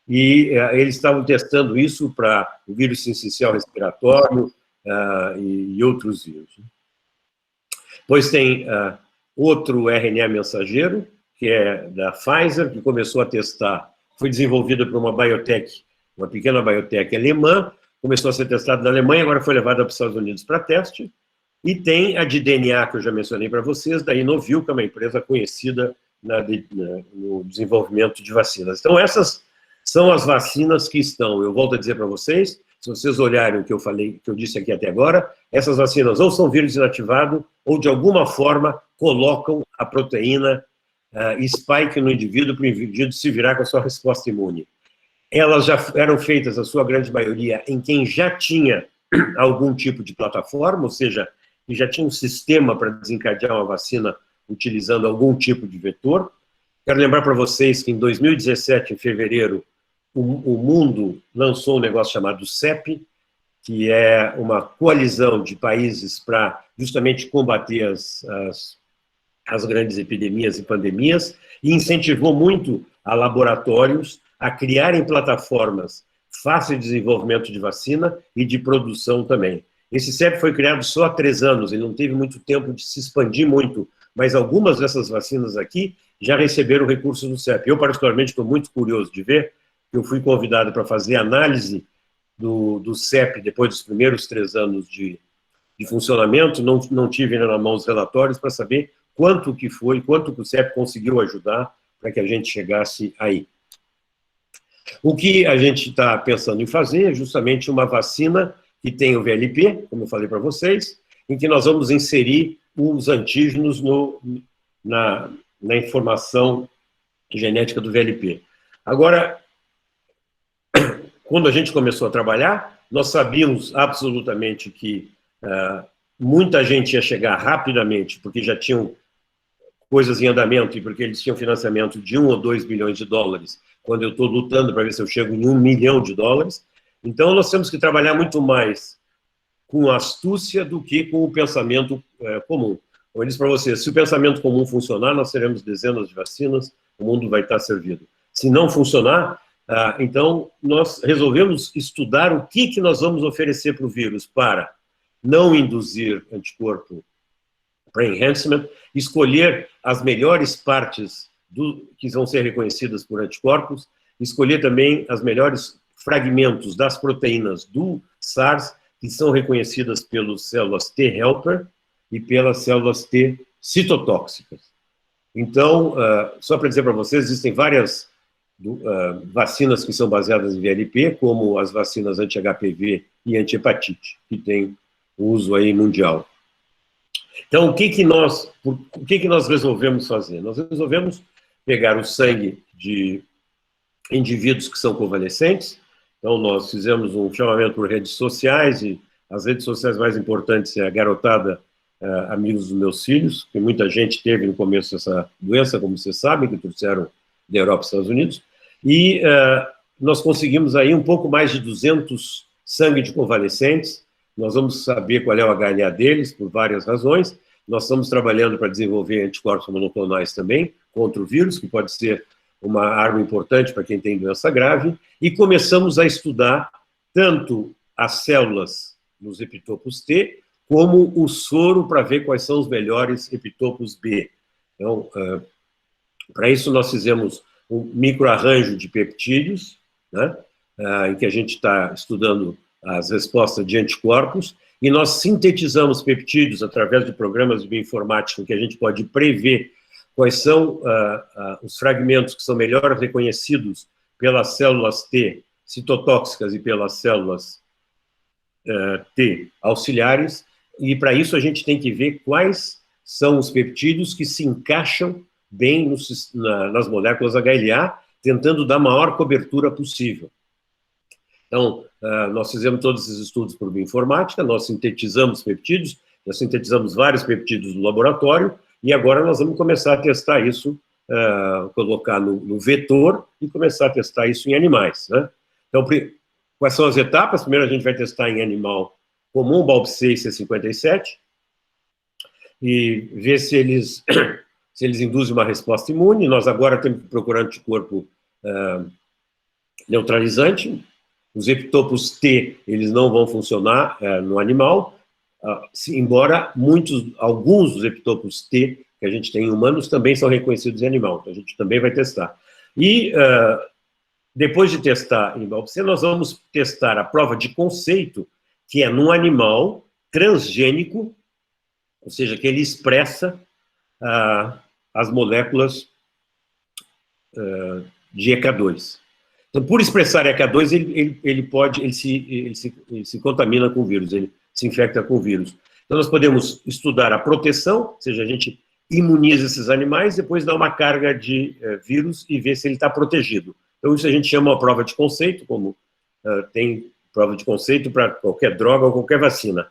e eles estavam testando isso para o vírus sincicial respiratório e outros vírus. Pois tem outro RNA mensageiro, que é da Pfizer, que começou a testar, foi desenvolvida por uma biotech, uma pequena biotech alemã, começou a ser testada na Alemanha, agora foi levada para os Estados Unidos para teste, e tem a de DNA, que eu já mencionei para vocês, da Inovil, que é uma empresa conhecida no desenvolvimento de vacinas. Então, essas são as vacinas que estão, eu volto a dizer para vocês, se vocês olharem o que eu falei, que eu disse aqui até agora, essas vacinas ou são vírus inativados, ou de alguma forma colocam a proteína spike no indivíduo, para o indivíduo se virar com a sua resposta imune. Elas já eram feitas, a sua grande maioria, em quem já tinha algum tipo de plataforma, ou seja, que já tinha um sistema para desencadear uma vacina utilizando algum tipo de vetor. Quero lembrar para vocês que em 2017, em fevereiro, o mundo lançou um negócio chamado CEP, que é uma coalizão de países para justamente combater as grandes epidemias e pandemias, e incentivou muito a laboratórios a criarem plataformas fáceis de desenvolvimento de vacina e de produção também. Esse CEP foi criado só há 3 anos, ele não teve muito tempo de se expandir muito, mas algumas dessas vacinas aqui já receberam recursos do CEP. Eu, particularmente, estou muito curioso de ver. Eu fui convidado para fazer análise do CEP depois dos primeiros 3 anos de funcionamento, não tive ainda na mão os relatórios para saber quanto que foi, quanto que o CEP conseguiu ajudar para que a gente chegasse aí. O que a gente está pensando em fazer é justamente uma vacina que tem o VLP, como eu falei para vocês, em que nós vamos inserir os antígenos na informação genética do VLP. Agora, quando a gente começou a trabalhar, nós sabíamos absolutamente que muita gente ia chegar rapidamente, porque já tinham coisas em andamento e porque eles tinham financiamento de 1 ou 2 bilhões de dólares, quando eu estou lutando para ver se eu chego em 1 milhão de dólares. Então, nós temos que trabalhar muito mais com astúcia do que com o pensamento comum. Eu disse para vocês, se o pensamento comum funcionar, nós teremos dezenas de vacinas, o mundo vai estar servido. Se não funcionar, então, nós resolvemos estudar o que nós vamos oferecer para o vírus para não induzir anticorpo para enhancement, escolher as melhores partes que vão ser reconhecidas por anticorpos, escolher também as melhores fragmentos das proteínas do SARS, que são reconhecidas pelas células T helper e pelas células T citotóxicas. Então, só para dizer para vocês, existem várias vacinas que são baseadas em VLP, como as vacinas anti-HPV e anti-hepatite, que têm uso aí mundial. Então, o que nós resolvemos fazer? Nós resolvemos pegar o sangue de indivíduos que são convalescentes. Então, nós fizemos um chamamento por redes sociais, e as redes sociais mais importantes é a garotada Amigos dos Meus Filhos, que muita gente teve no começo dessa doença, como vocês sabem, que trouxeram da Europa e Estados Unidos, e nós conseguimos aí um pouco mais de 200 sangue de convalescentes. Nós vamos saber qual é o HLA deles, por várias razões. Nós estamos trabalhando para desenvolver anticorpos monoclonais também, contra o vírus, que pode ser uma arma importante para quem tem doença grave, e começamos a estudar tanto as células nos epitopos T, como o soro para ver quais são os melhores epitopos B. Então, para isso nós fizemos um microarranjo de peptídeos, né, em que a gente está estudando as respostas de anticorpos, e nós sintetizamos peptídeos através de programas de bioinformática, que a gente pode prever quais são os fragmentos que são melhor reconhecidos pelas células T citotóxicas e pelas células T auxiliares, e para isso a gente tem que ver quais são os peptídeos que se encaixam bem nas moléculas HLA, tentando dar a maior cobertura possível. Então, nós fizemos todos esses estudos por bioinformática, nós sintetizamos peptídeos, nós sintetizamos vários peptídeos no laboratório, e agora nós vamos começar a testar isso, colocar no vetor e começar a testar isso em animais, né? Então, quais são as etapas? Primeiro a gente vai testar em animal comum, BALB6 C57, e ver se eles induzem uma resposta imune. Nós agora temos que procurar anticorpo neutralizante. Os epitopos T, eles não vão funcionar no animal, embora alguns dos epitopos T que a gente tem em humanos também são reconhecidos em animal, então a gente também vai testar. E depois de testar em BALB/C, nós vamos testar a prova de conceito, que é num animal transgênico, ou seja, que ele expressa as moléculas de ECA2. Então, por expressar ECA2, ele se contamina com o vírus, ele se infecta com o vírus. Então, nós podemos estudar a proteção, ou seja, a gente imuniza esses animais, depois dá uma carga de vírus e vê se ele está protegido. Então, isso a gente chama uma prova de conceito, como tem prova de conceito para qualquer droga ou qualquer vacina.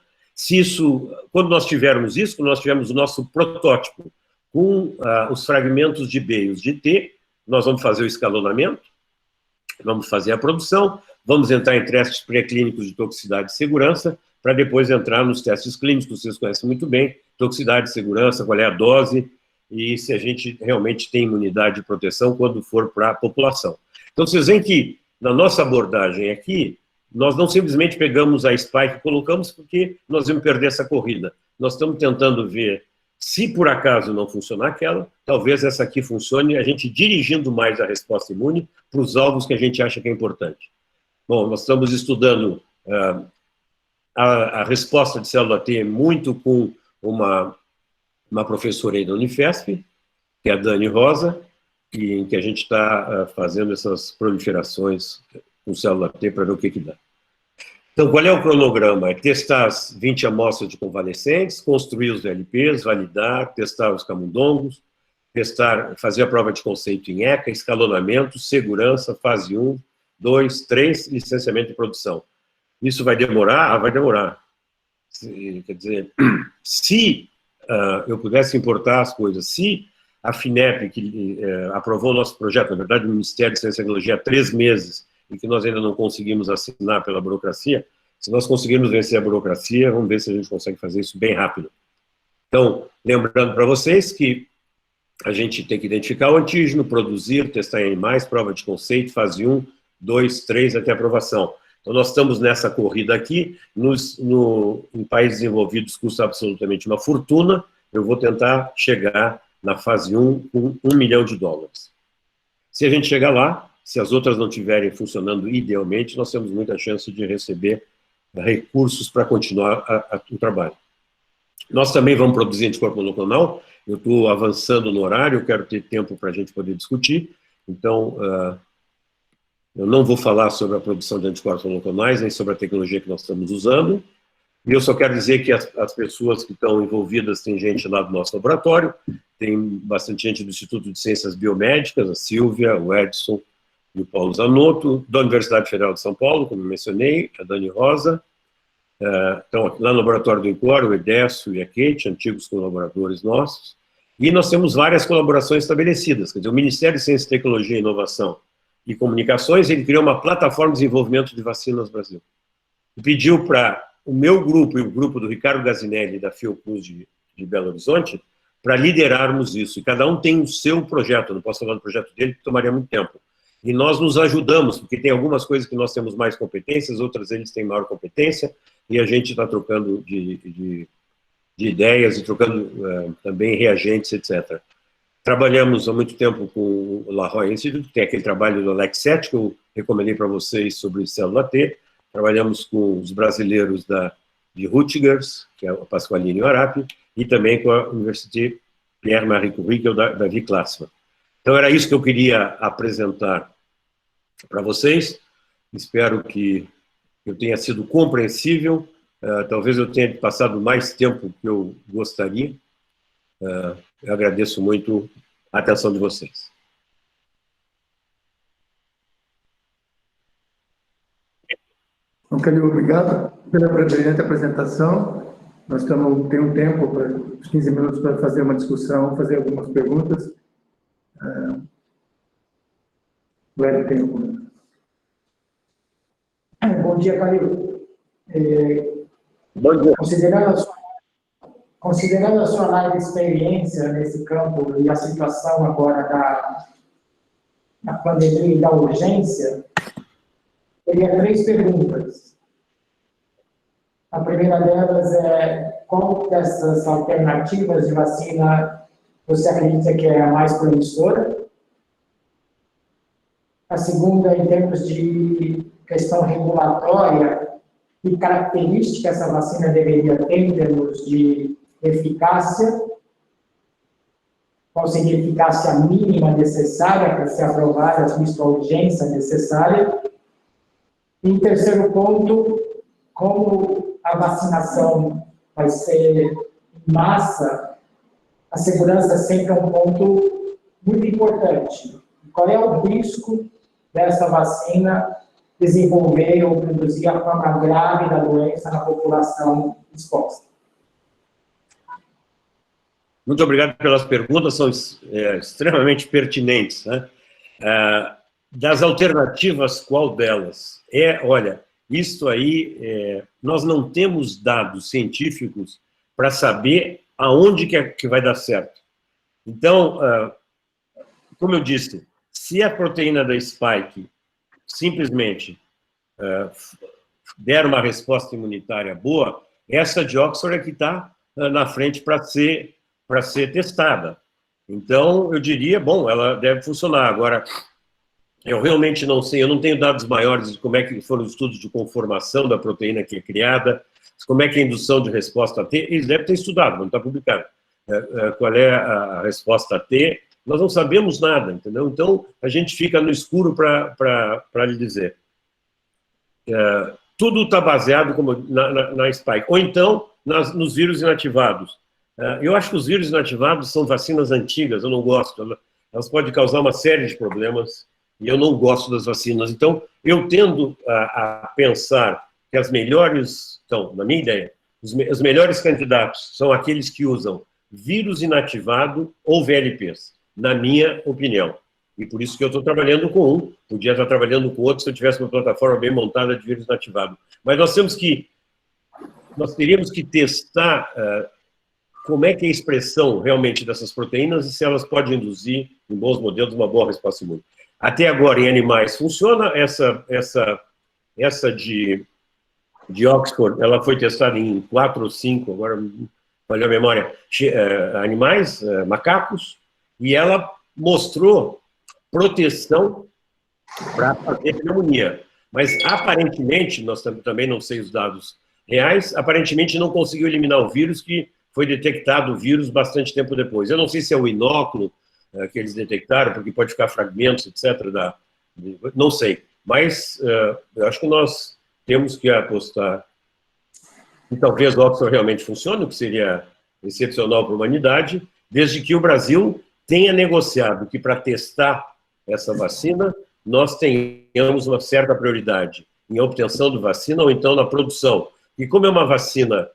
Quando nós tivermos isso, quando nós tivermos o nosso protótipo com os fragmentos de B e os de T, nós vamos fazer o escalonamento, vamos fazer a produção, vamos entrar em testes pré-clínicos de toxicidade e segurança, para depois entrar nos testes clínicos, que vocês conhecem muito bem, toxicidade, segurança, qual é a dose, e se a gente realmente tem imunidade e proteção quando for para a população. Então, vocês veem que, na nossa abordagem aqui, nós não simplesmente pegamos a spike e colocamos porque nós vamos perder essa corrida. Nós estamos tentando ver se por acaso não funcionar aquela, talvez essa aqui funcione, a gente dirigindo mais a resposta imune para os alvos que a gente acha que é importante. Bom, nós estamos estudando a resposta de célula T muito com uma professora aí da Unifesp, que é a Dani Rosa, em que a gente está fazendo essas proliferações com célula T para ver o que dá. Então, qual é o cronograma? É testar as 20 amostras de convalescentes, construir os VLPs, validar, testar os camundongos, fazer a prova de conceito em ECA, escalonamento, segurança, fase 1, 2, 3, licenciamento e produção. Isso vai demorar? Vai demorar. Quer dizer, se eu pudesse importar as coisas, se a FINEP, que aprovou o nosso projeto, na verdade, o Ministério de Ciência e Tecnologia, há 3 meses, e que nós ainda não conseguimos assinar pela burocracia, se nós conseguirmos vencer a burocracia, vamos ver se a gente consegue fazer isso bem rápido. Então, lembrando para vocês que a gente tem que identificar o antígeno, produzir, testar em animais, prova de conceito, fase 1, 2, 3, até aprovação. Então, nós estamos nessa corrida aqui, em países desenvolvidos custa absolutamente uma fortuna, eu vou tentar chegar na fase 1 com $1 milhão. Se a gente chegar lá, se as outras não estiverem funcionando idealmente, nós temos muita chance de receber recursos para continuar o trabalho. Nós também vamos produzir anticorpo monoclonal, eu estou avançando no horário, eu quero ter tempo para a gente poder discutir, então eu não vou falar sobre a produção de anticorpos monoclonais, nem sobre a tecnologia que nós estamos usando, e eu só quero dizer que as pessoas que estão envolvidas, tem gente lá do nosso laboratório, tem bastante gente do Instituto de Ciências Biomédicas, a Silvia, o Edson, e o Paulo Zanotto, da Universidade Federal de São Paulo, como eu mencionei, a Dani Rosa, então, lá no laboratório do INCOR, o Edesso e a Kate, antigos colaboradores nossos, e nós temos várias colaborações estabelecidas, quer dizer, o Ministério de Ciência, Tecnologia, Inovação e Comunicações, ele criou uma plataforma de desenvolvimento de vacinas no Brasil, e pediu para o meu grupo e o grupo do Ricardo Gazinelli, da Fiocruz de Belo Horizonte, para liderarmos isso, e cada um tem o seu projeto, eu não posso falar do projeto dele, porque tomaria muito tempo. E nós nos ajudamos, porque tem algumas coisas que nós temos mais competências, outras eles têm maior competência, e a gente está trocando de ideias e trocando também reagentes, etc. Trabalhamos há muito tempo com o La Roya Institute, que tem aquele trabalho do Alex Sete, que eu recomendei para vocês sobre célula T. Trabalhamos com os brasileiros de Rutgers, que é a Pasqualini Arapi, e também com a Université Pierre-Marie Curie, que é o Davi Klassmann. Então, era isso que eu queria apresentar para vocês. Espero que eu tenha sido compreensível. Talvez eu tenha passado mais tempo que eu gostaria. Eu agradeço muito a atenção de vocês. Então, Calil, obrigado pela brilhante apresentação. Nós temos um tempo, uns 15 minutos, para fazer uma discussão, fazer algumas perguntas. Bom dia, Calil. Bom dia. Considerando a sua larga experiência nesse campo e a situação agora da pandemia e da urgência, teria 3 perguntas. A primeira delas é qual dessas alternativas de vacina você acredita que é a mais promissora? A segunda, em termos de questão regulatória, que característica essa vacina deveria ter em termos de eficácia? qual seria a eficácia mínima necessária para ser aprovada, visto a urgência necessária. E em terceiro ponto, como a vacinação vai ser em massa, a segurança sempre é um ponto muito importante. Qual é o risco dessa vacina desenvolver ou produzir a forma grave da doença na população exposta? Muito obrigado pelas perguntas, são extremamente pertinentes, né? Das alternativas, qual delas? Olha, isso aí, nós não temos dados científicos para saber aonde que vai dar certo. Então, como eu disse, se a proteína da Spike simplesmente der uma resposta imunitária boa, essa de Oxford é que está na frente para ser testada. Então, eu diria, bom, ela deve funcionar. Agora, eu realmente não sei, eu não tenho dados maiores de como é que foram os estudos de conformação da proteína que é criada, como é que é a indução de resposta T, eles devem ter estudado, não está publicado. Qual é a resposta T, nós não sabemos nada, entendeu? Então, a gente fica no escuro para lhe dizer. Tudo está baseado na Spike, ou então nos vírus inativados. Eu acho que os vírus inativados são vacinas antigas, eu não gosto. Elas podem causar uma série de problemas, e eu não gosto das vacinas. Então, eu tendo a pensar que as melhores, então, na minha ideia, os melhores candidatos são aqueles que usam vírus inativado ou VLPs, na minha opinião. E por isso que eu estou trabalhando com um, podia estar trabalhando com outro se eu tivesse uma plataforma bem montada de vírus inativado. Mas nós teríamos que testar como é que é a expressão realmente dessas proteínas e se elas podem induzir, em bons modelos, uma boa resposta imune. Até agora, em animais, funciona. Essa de Oxford, ela foi testada em 4 ou 5, agora falhou a memória, animais, macacos, e ela mostrou proteção para fazer pneumonia. Mas, aparentemente, nós também não sei os dados reais, aparentemente não conseguiu eliminar o vírus, que foi detectado o vírus bastante tempo depois. Eu não sei se é o inóculo que eles detectaram, porque pode ficar fragmentos, etc. Não sei. Mas eu acho que nós temos que apostar e talvez o Oxford realmente funcione, o que seria excepcional para a humanidade, desde que o Brasil tenha negociado que para testar essa vacina, nós tenhamos uma certa prioridade em obtenção de vacina ou então na produção. E como é uma vacina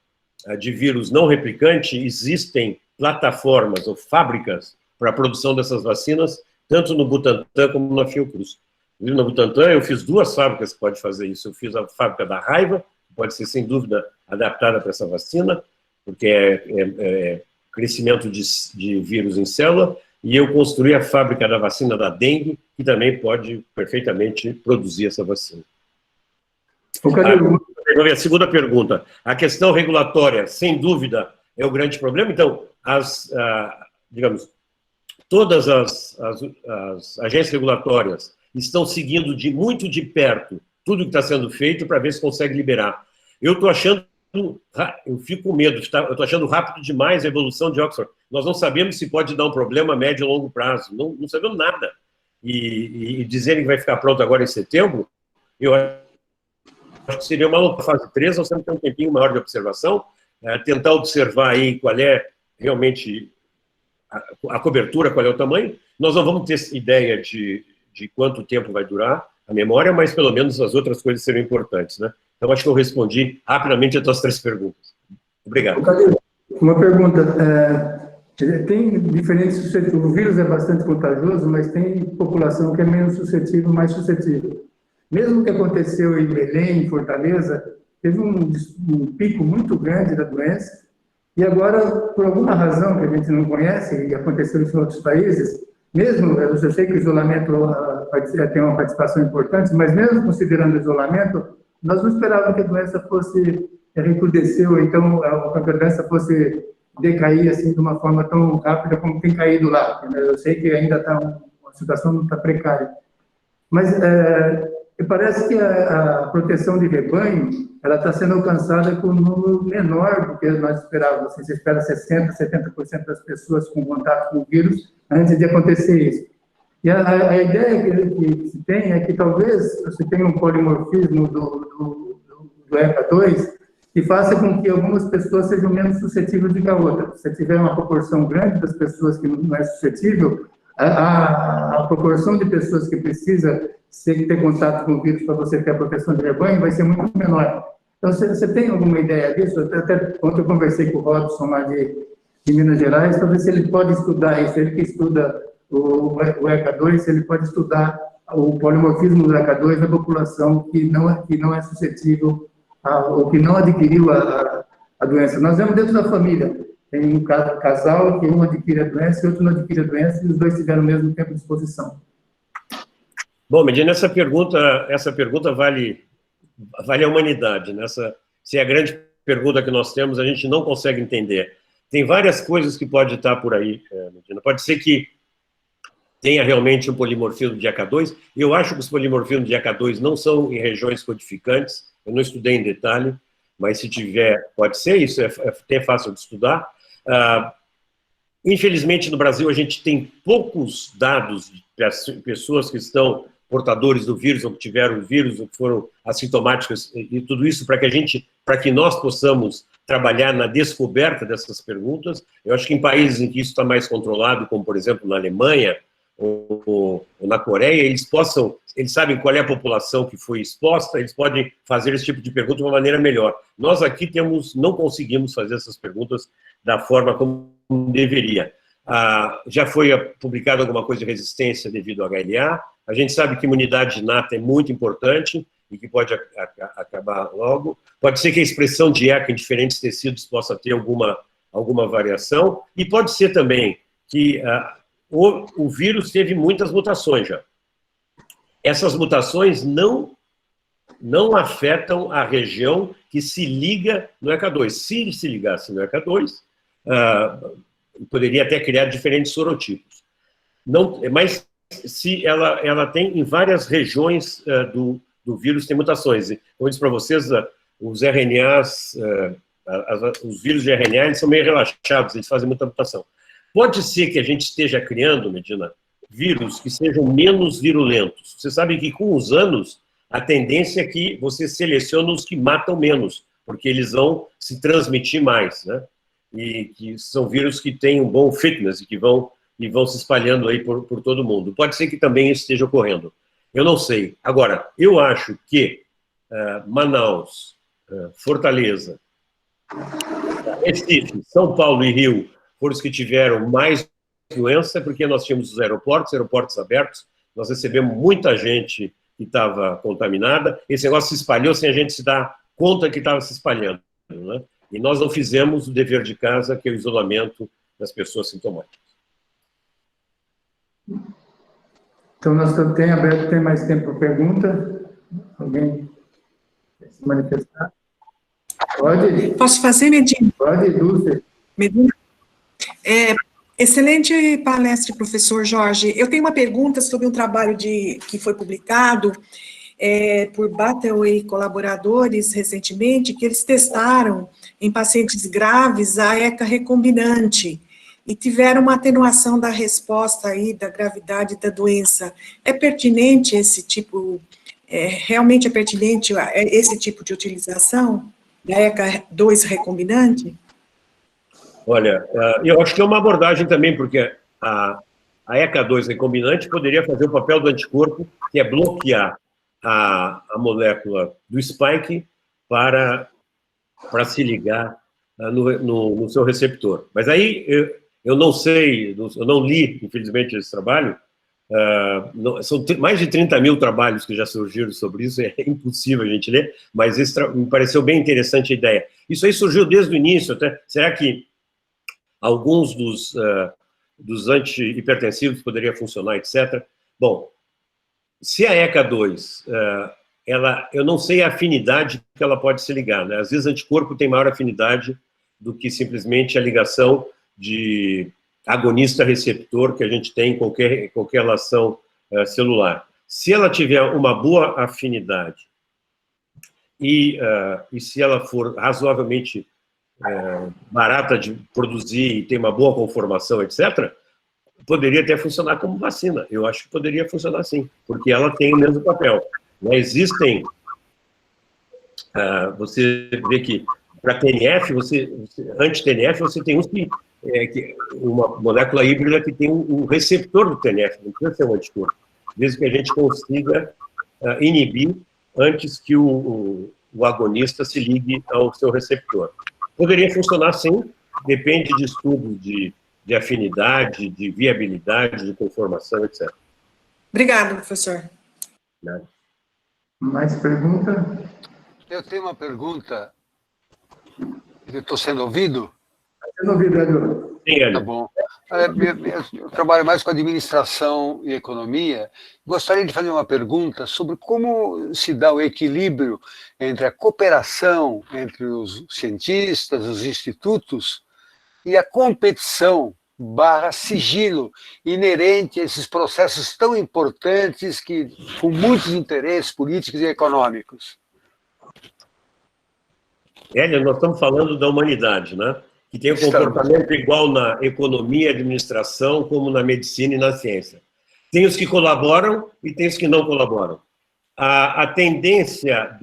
de vírus não replicante, existem plataformas ou fábricas para a produção dessas vacinas, tanto no Butantan como na Fiocruz. No Butantan, eu fiz 2 fábricas que podem fazer isso. Eu fiz a fábrica da raiva, que pode ser, sem dúvida, adaptada para essa vacina, porque é crescimento de vírus em célula, e eu construí a fábrica da vacina da dengue, que também pode perfeitamente produzir essa vacina. A segunda pergunta, a questão regulatória, sem dúvida, é o grande problema. Então, digamos, todas as agências regulatórias estão seguindo muito de perto tudo que está sendo feito para ver se consegue liberar. Eu estou achando, eu fico com medo, eu estou achando rápido demais a evolução de Oxford. Nós não sabemos se pode dar um problema a médio e longo prazo, não sabemos nada. E dizerem que vai ficar pronto agora em setembro, eu acho que seria uma fase 3, nós temos que ter um tempinho maior de observação, tentar observar aí qual é realmente a cobertura, qual é o tamanho. Nós não vamos ter ideia de quanto tempo vai durar a memória, mas pelo menos as outras coisas serão importantes, né? Então, acho que eu respondi rapidamente as tuas 3 perguntas. Obrigado. Uma pergunta. Tem diferentes suscetíveis. O vírus é bastante contagioso, mas tem população que é menos suscetível, mais suscetível. Mesmo que aconteceu em Belém, em Fortaleza, teve um pico muito grande da doença, e agora, por alguma razão que a gente não conhece, e aconteceu isso em outros países, mesmo, eu sei que o isolamento tem uma participação importante, mas mesmo considerando o isolamento, nós não esperávamos que a doença fosse recrudescer, ou então a doença fosse decair assim de uma forma tão rápida como tem caído lá. Eu sei que ainda está uma situação muito precária. Mas E parece que a proteção de rebanho ela está sendo alcançada com um número menor do que nós esperávamos. Assim, você espera 60%, 70% das pessoas com contato com o vírus antes de acontecer isso. E a ideia que se tem é que talvez você tenha um polimorfismo do ECA2 que faça com que algumas pessoas sejam menos suscetíveis do que a outra. Se tiver uma proporção grande das pessoas que não é suscetível, a proporção de pessoas que precisa ter contato com o vírus para você ter a proteção de rebanho vai ser muito menor. Então, você tem alguma ideia disso? Até ontem eu conversei com o Robson lá de Minas Gerais, para ver se ele pode estudar isso, ele que estuda o ECA2, se ele pode estudar o polimorfismo do ECA2 na população que não é suscetível, ou que não adquiriu a doença. Nós vemos dentro da família, tem um casal que um adquire a doença e outro não adquire a doença, e os dois tiveram o mesmo tempo de exposição. Bom, Medina, essa pergunta vale a humanidade. Se é a grande pergunta que nós temos, a gente não consegue entender. Tem várias coisas que pode estar por aí, Medina. Pode ser que tenha realmente um polimorfismo de ECA2. Eu acho que os polimorfismos de ECA2 não são em regiões codificantes. Eu não estudei em detalhe, mas se tiver, pode ser. Isso é até fácil de estudar. Infelizmente, no Brasil, a gente tem poucos dados de pessoas que estão portadores do vírus, ou que tiveram o vírus, ou que foram assintomáticos, e tudo isso para que nós possamos trabalhar na descoberta dessas perguntas. Eu acho que em países em que isso está mais controlado, como, por exemplo, na Alemanha ou na Coreia, eles sabem qual é a população que foi exposta, eles podem fazer esse tipo de pergunta de uma maneira melhor. Nós aqui não conseguimos fazer essas perguntas da forma como deveria. Já foi publicado alguma coisa de resistência devido ao HLA. A gente sabe que imunidade inata é muito importante e que pode acabar logo. Pode ser que a expressão de ECA em diferentes tecidos possa ter alguma variação. E pode ser também que o vírus teve muitas mutações já. Essas mutações não afetam a região que se liga no ECA2. Se ele se ligasse no ECA2, poderia até criar diferentes sorotipos. Mas se ela tem em várias regiões do vírus tem mutações. Como eu disse para vocês, os RNAs, os vírus de RNA, eles são meio relaxados, eles fazem muita mutação. Pode ser que a gente esteja criando, Medina, vírus que sejam menos virulentos. Você sabe que com os anos, a tendência é que você seleciona os que matam menos, porque eles vão se transmitir mais, né? E que são vírus que têm um bom fitness e que vão se espalhando aí por todo mundo. Pode ser que também isso esteja ocorrendo. Eu não sei. Agora, eu acho que Manaus, Fortaleza, Recife, São Paulo e Rio foram os que tiveram mais doença, porque nós tínhamos os aeroportos abertos, nós recebemos muita gente que estava contaminada, esse negócio se espalhou sem a gente se dar conta que estava se espalhando, né? E nós não fizemos o dever de casa, que é o isolamento das pessoas sintomáticas. Então, nós tem mais tempo para pergunta? Alguém quer se manifestar? Pode? Posso fazer, Medina? Pode, Dulce. Medina? Excelente palestra, professor Jorge. Eu tenho uma pergunta sobre um trabalho que foi publicado por Battle e colaboradores recentemente, que eles testaram em pacientes graves a ECA recombinante e tiveram uma atenuação da resposta aí da gravidade da doença. É pertinente esse tipo, realmente é pertinente esse tipo de utilização da ECA2 recombinante? Olha, eu acho que é uma abordagem também, porque a ECA2 recombinante poderia fazer o papel do anticorpo, que é bloquear a molécula do spike para se ligar no seu receptor. Mas aí eu não sei, eu não li, infelizmente, esse trabalho. São mais de 30 mil trabalhos que já surgiram sobre isso, é impossível a gente ler, mas me pareceu bem interessante a ideia. Isso aí surgiu desde o início, até. Será que alguns dos antihipertensivos poderiam funcionar, etc. Bom, se a ECA2, eu não sei a afinidade que ela pode se ligar, né? Às vezes, anticorpo tem maior afinidade do que simplesmente a ligação de agonista-receptor que a gente tem em qualquer relação celular. Se ela tiver uma boa afinidade e se ela for razoavelmente barata de produzir e tem uma boa conformação, etc., poderia até funcionar como vacina. Eu acho que poderia funcionar sim, porque ela tem o mesmo papel. Né? Existem... você vê que para TNF, anti-TNF, você tem uma molécula híbrida que tem um receptor do TNF, não precisa ser um anticorpo, desde que a gente consiga inibir antes que o agonista se ligue ao seu receptor. Poderia funcionar sim, depende de estudos de afinidade, de viabilidade, de conformação, etc. Obrigada, professor. Nada. Mais pergunta? Eu tenho uma pergunta. Eu estou sendo ouvido? Você não ouviu, vereador? Sim, Tá Hélio. bom. Eu trabalho mais com administração e economia. Gostaria de fazer uma pergunta sobre como se dá o equilíbrio entre a cooperação entre os cientistas, os institutos, e a competição / sigilo inerente a esses processos tão importantes com muitos interesses políticos e econômicos. Hélio, nós estamos falando da humanidade, né? Que tem um comportamento igual na economia e administração, como na medicina e na ciência. Tem os que colaboram e tem os que não colaboram. A tendência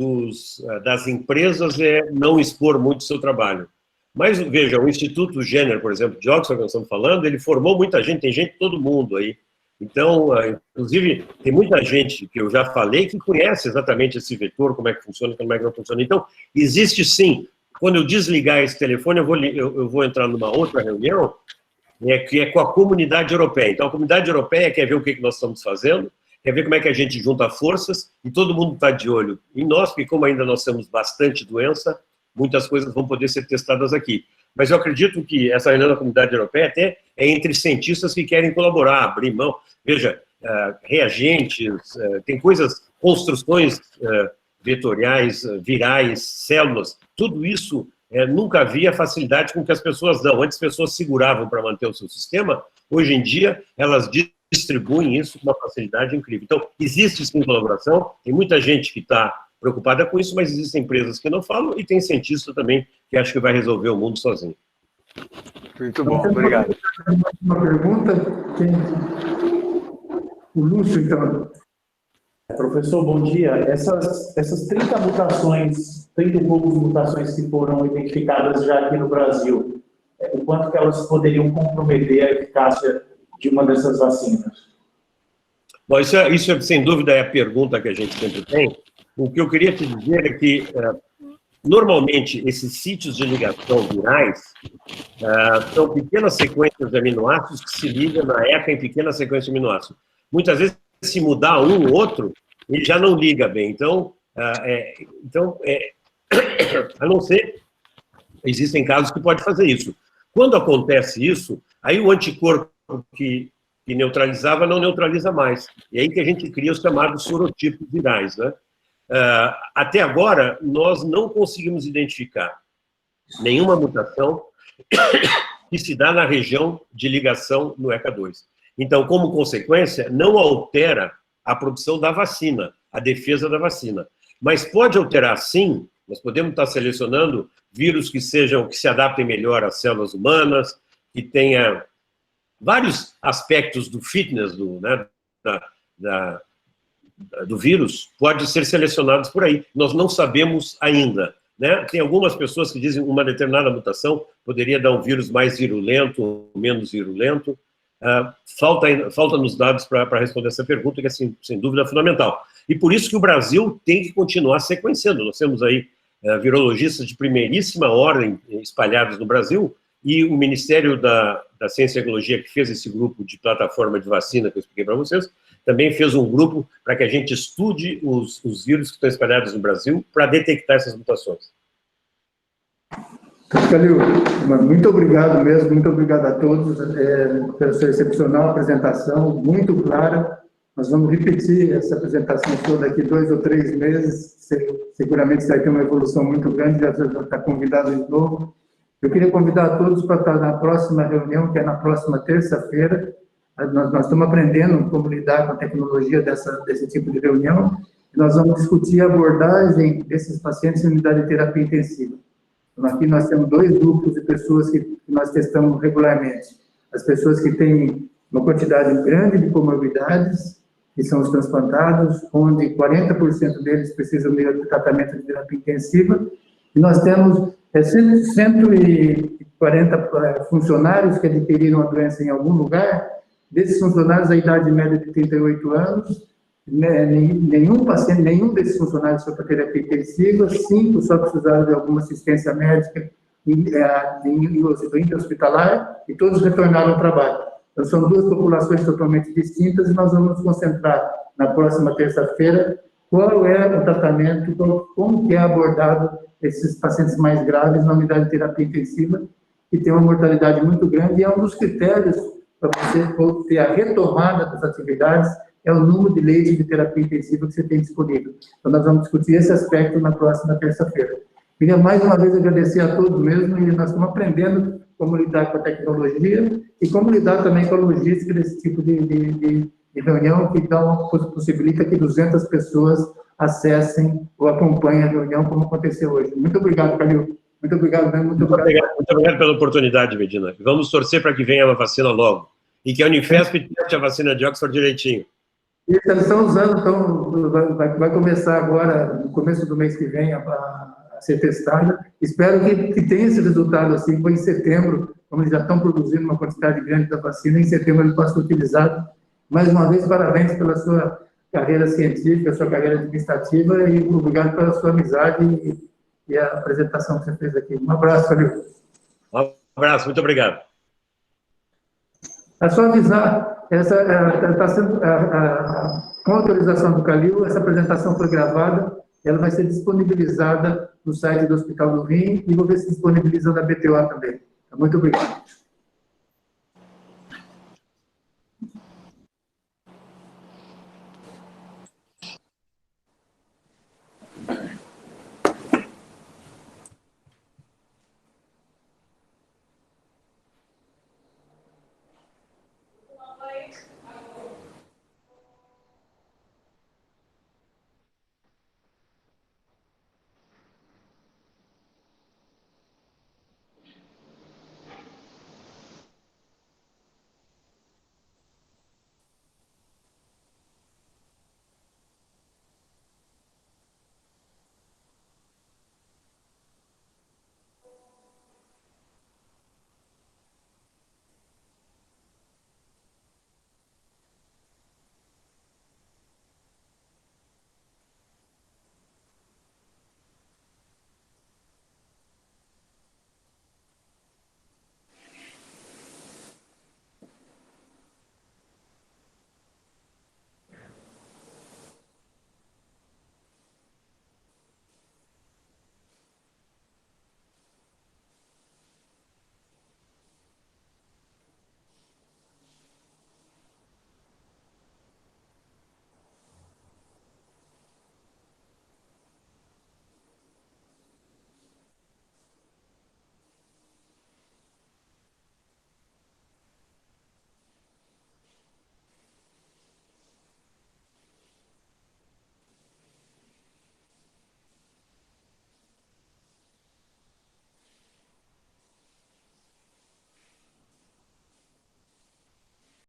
das empresas é não expor muito o seu trabalho. Mas, veja, o Instituto Jenner, por exemplo, de Oxford, que nós estamos falando, ele formou muita gente, tem gente de todo mundo aí. Então, inclusive, tem muita gente que eu já falei que conhece exatamente esse vetor, como é que funciona, como é que não funciona. Então, existe sim. Quando eu desligar esse telefone, eu vou entrar numa outra reunião, que é com a comunidade europeia. Então, a comunidade europeia quer ver o que nós estamos fazendo, quer ver como é que a gente junta forças, e todo mundo está de olho em nós, porque como ainda nós temos bastante doença, muitas coisas vão poder ser testadas aqui. Mas eu acredito que essa reunião da comunidade europeia até é entre cientistas que querem colaborar, abrir mão. Veja, reagentes, tem coisas, construções vetoriais, virais, células, tudo isso nunca havia facilidade com que as pessoas dão. Antes as pessoas seguravam para manter o seu sistema, hoje em dia elas distribuem isso com uma facilidade incrível. Então, existe sim colaboração, tem muita gente que está preocupada com isso, mas existem empresas que não falam e tem cientista também que acha que vai resolver o mundo sozinho. Muito bom, obrigado. Uma pergunta? O Lúcio, então. Professor, bom dia. Essas 30 mutações, 30 e poucas mutações que foram identificadas já aqui no Brasil, o quanto que elas poderiam comprometer a eficácia de uma dessas vacinas? Bom, isso sem dúvida é a pergunta que a gente sempre tem. O que eu queria te dizer é que, normalmente, esses sítios de ligação virais são pequenas sequências de aminoácidos que se ligam na ECA em pequenas sequências de aminoácidos. Muitas vezes, se mudar um ou outro, ele já não liga bem. Então, a não ser, existem casos que pode fazer isso. Quando acontece isso, aí o anticorpo que neutralizava não neutraliza mais. E aí que a gente cria os chamados sorotipos virais, né? Até agora, nós não conseguimos identificar nenhuma mutação que se dá na região de ligação no ECA2. Então, como consequência, não altera a produção da vacina, a defesa da vacina. Mas pode alterar, sim, nós podemos estar selecionando vírus que se adaptem melhor às células humanas, que tenha vários aspectos do fitness do vírus, pode ser selecionados por aí. Nós não sabemos ainda, né? Tem algumas pessoas que dizem que uma determinada mutação poderia dar um vírus mais virulento ou menos virulento. Falta nos dados para responder essa pergunta, que é, sem dúvida, fundamental. E por isso que o Brasil tem que continuar sequenciando. Nós temos aí virologistas de primeiríssima ordem espalhados no Brasil, e o Ministério da Ciência e Tecnologia, que fez esse grupo de plataforma de vacina, que eu expliquei para vocês, também fez um grupo para que a gente estude os vírus que estão espalhados no Brasil para detectar essas mutações. Calil, muito obrigado mesmo, muito obrigado a todos pela sua excepcional apresentação, muito clara. Nós vamos repetir essa apresentação toda daqui 2 ou 3 meses, seguramente vai ter uma evolução muito grande, já está convidado de novo. Eu queria convidar a todos para estar na próxima reunião, que é na próxima terça-feira, nós estamos aprendendo como lidar com a tecnologia desse tipo de reunião, e nós vamos discutir a abordagem desses pacientes em unidade de terapia intensiva. Então, aqui nós temos 2 grupos de pessoas que nós testamos regularmente. As pessoas que têm uma quantidade grande de comorbidades, que são os transplantados, onde 40% deles precisam de tratamento de terapia intensiva, e nós temos 140 funcionários que adquiriram a doença em algum lugar. Desses funcionários, a idade média de 38 anos, nenhum desses funcionários foi para terapia intensiva, 5 só precisaram de alguma assistência médica em hospitalar, e todos retornaram ao trabalho. Então, são 2 populações totalmente distintas, e nós vamos nos concentrar na próxima terça-feira qual é o tratamento, como que é abordado esses pacientes mais graves na unidade de terapia intensiva, que tem uma mortalidade muito grande, e é um dos critérios para você ter a retomada das atividades, é o número de leitos de terapia intensiva que você tem disponível. Então, nós vamos discutir esse aspecto na próxima terça-feira. Queria mais uma vez agradecer a todos mesmo, e nós estamos aprendendo como lidar com a tecnologia e como lidar também com a logística desse tipo de reunião, que possibilita que 200 pessoas acessem ou acompanhem a reunião, como aconteceu hoje. Muito obrigado, Calil. Muito obrigado, né? Muito obrigado pela oportunidade, Medina. Vamos torcer para que venha a vacina logo. E que a Unifesp teste a vacina de Oxford direitinho. Eles estão usando, então, vai começar agora, no começo do mês que vem, a ser testada. Espero que tenha esse resultado assim, foi em setembro, como eles já estão produzindo uma quantidade grande da vacina, em setembro ele possa ser utilizado. Mais uma vez, parabéns pela sua carreira científica, sua carreira administrativa, e obrigado pela sua amizade e a apresentação que você fez aqui. Um abraço, Calil. Um abraço, muito obrigado. É só avisar, está sendo, com a autorização do Calil, essa apresentação foi gravada, ela vai ser disponibilizada no site do Hospital do Rim, e vou ver se disponibiliza na BTO também. Muito obrigado.